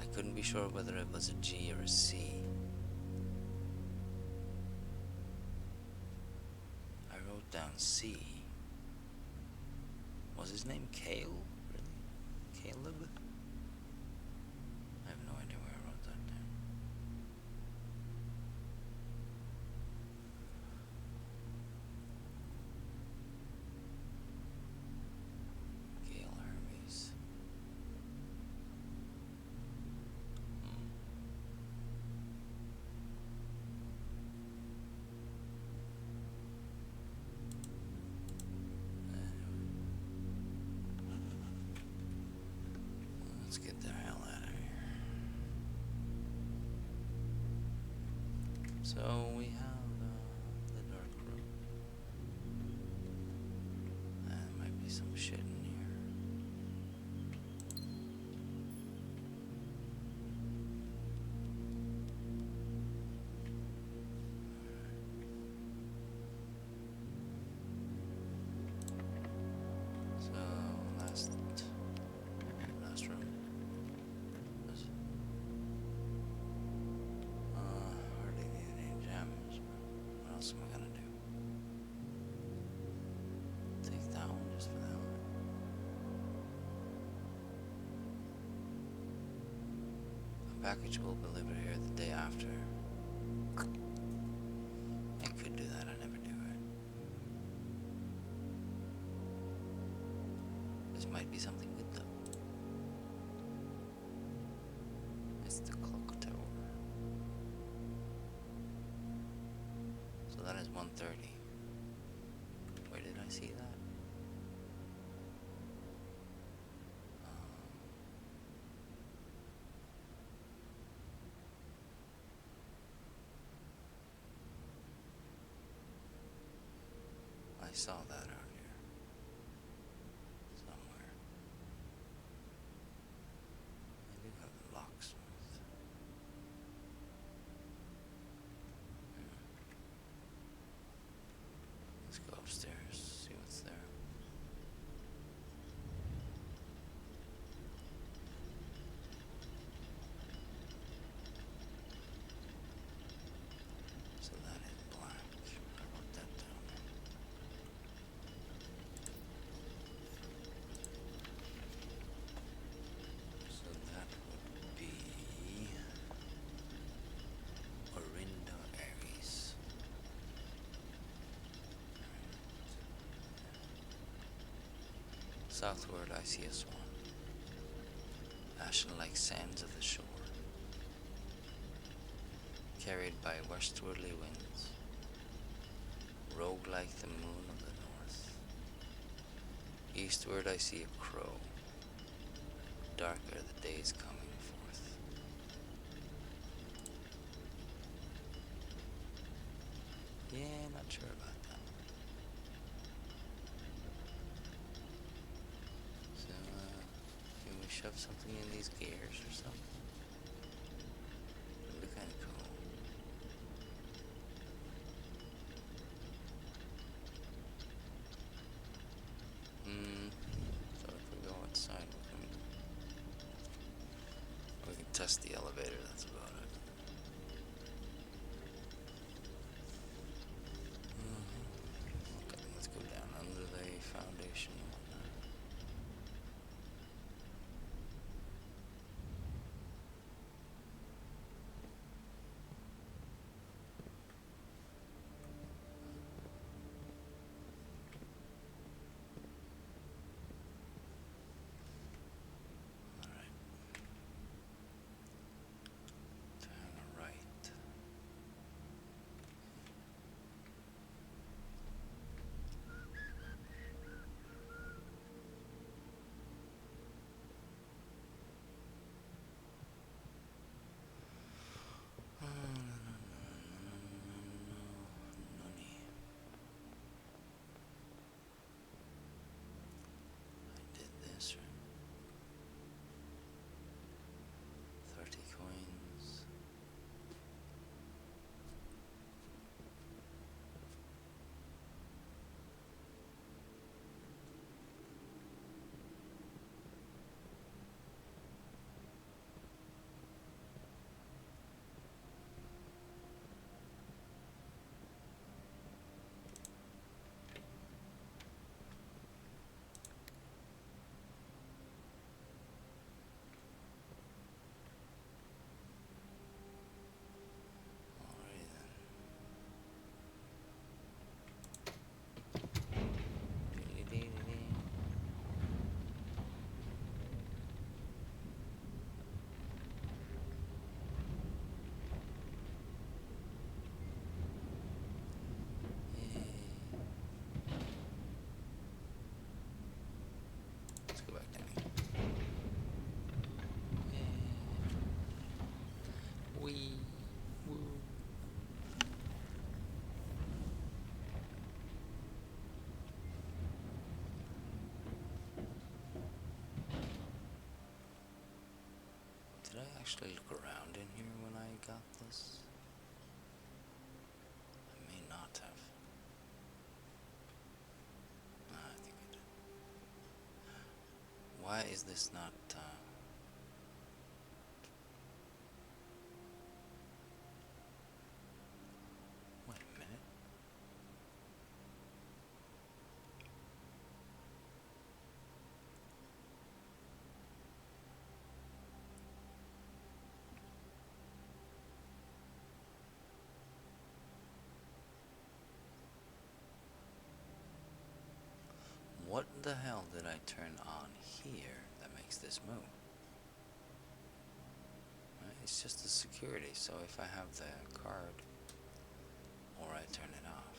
A: I couldn't be sure whether it was a G or a C. I wrote down C. Was his name Cale? Really? Caleb? I have no idea where I wrote that down. Gale Hermes. Let's get the hell out of here. So we have the dark room. There might be some shit in here. So last room. Hardly need any gems. What else am I gonna do? Take that one just for that one. A package will be delivered here the day after. I could do that, I never do it. This might be something good though. It's the clock tower. So that is 1:30. Where did I see that? I saw that earlier. Somewhere. Southward I see a swan, ashen like sands of the shore, carried by westwardly winds, rogue like the moon of the north. Eastward I see a crow, darker the days coming forth. Yeah, not sure about that. So, can we shove something in these gears or something? That'd be kind of cool. So if we go outside, we can test the elevator, that's about it. Okay, let's go down under the foundation and whatnot. Alright. Turn right. Nunny. I did this, right? 30 coins. Alrighty then. Dee-dee-dee-dee-dee. Yay. Let's go back down here. Yeah. Wee. Woo. Did I actually look around in here when I got this? I may not have. No, I think I did. Why is this not, wait a minute. What the hell did I turn on here that makes this move? Right, it's just a security, so if I have the card or I turn it off,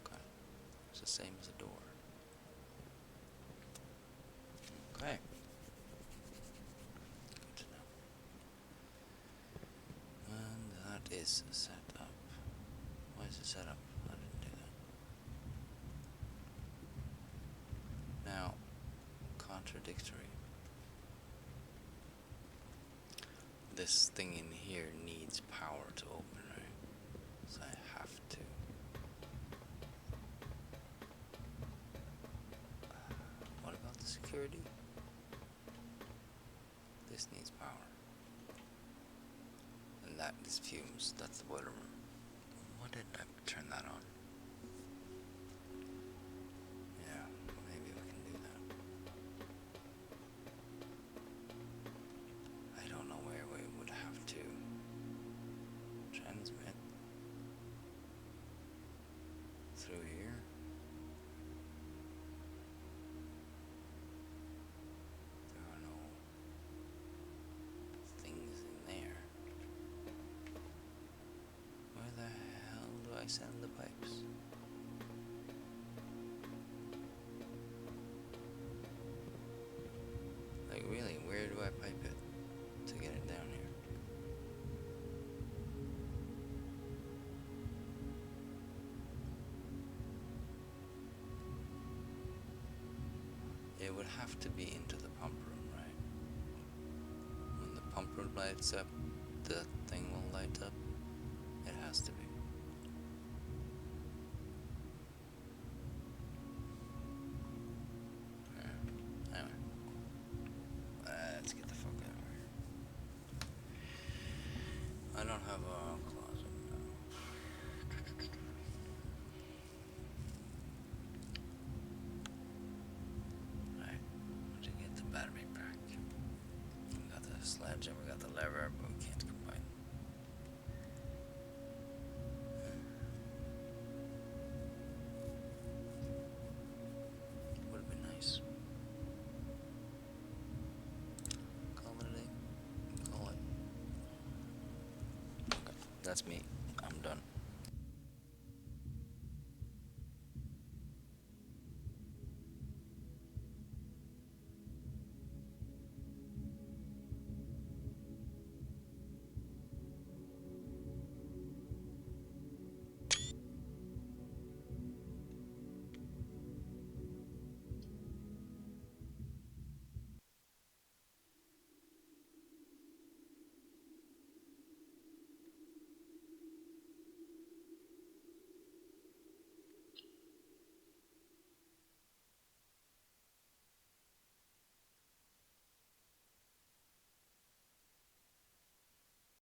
A: okay, it's the same as a door. Okay, good to know. And that is set up. Why is it set up? I didn't do that. Now, contradictory. This thing in here needs power to open, right? So I have to. What about the security? This needs power. And that is fumes. That's the boiler room. Why didn't I turn that on? Yeah, maybe we can do that. I don't know where we would have to transmit through here. send the pipes? Like really, where do I pipe it to get it down here? It would have to be into the pump room, right? When the pump room lights up, the thing will light up. It has to be. Yeah. Anyway. Let's get the fuck out of here. I don't have a closet now. Right. We did get the battery pack. We got the sledgehammer, we got the lever, but we can't combine. Would have been nice. Call it a day. Call it. Okay, that's me.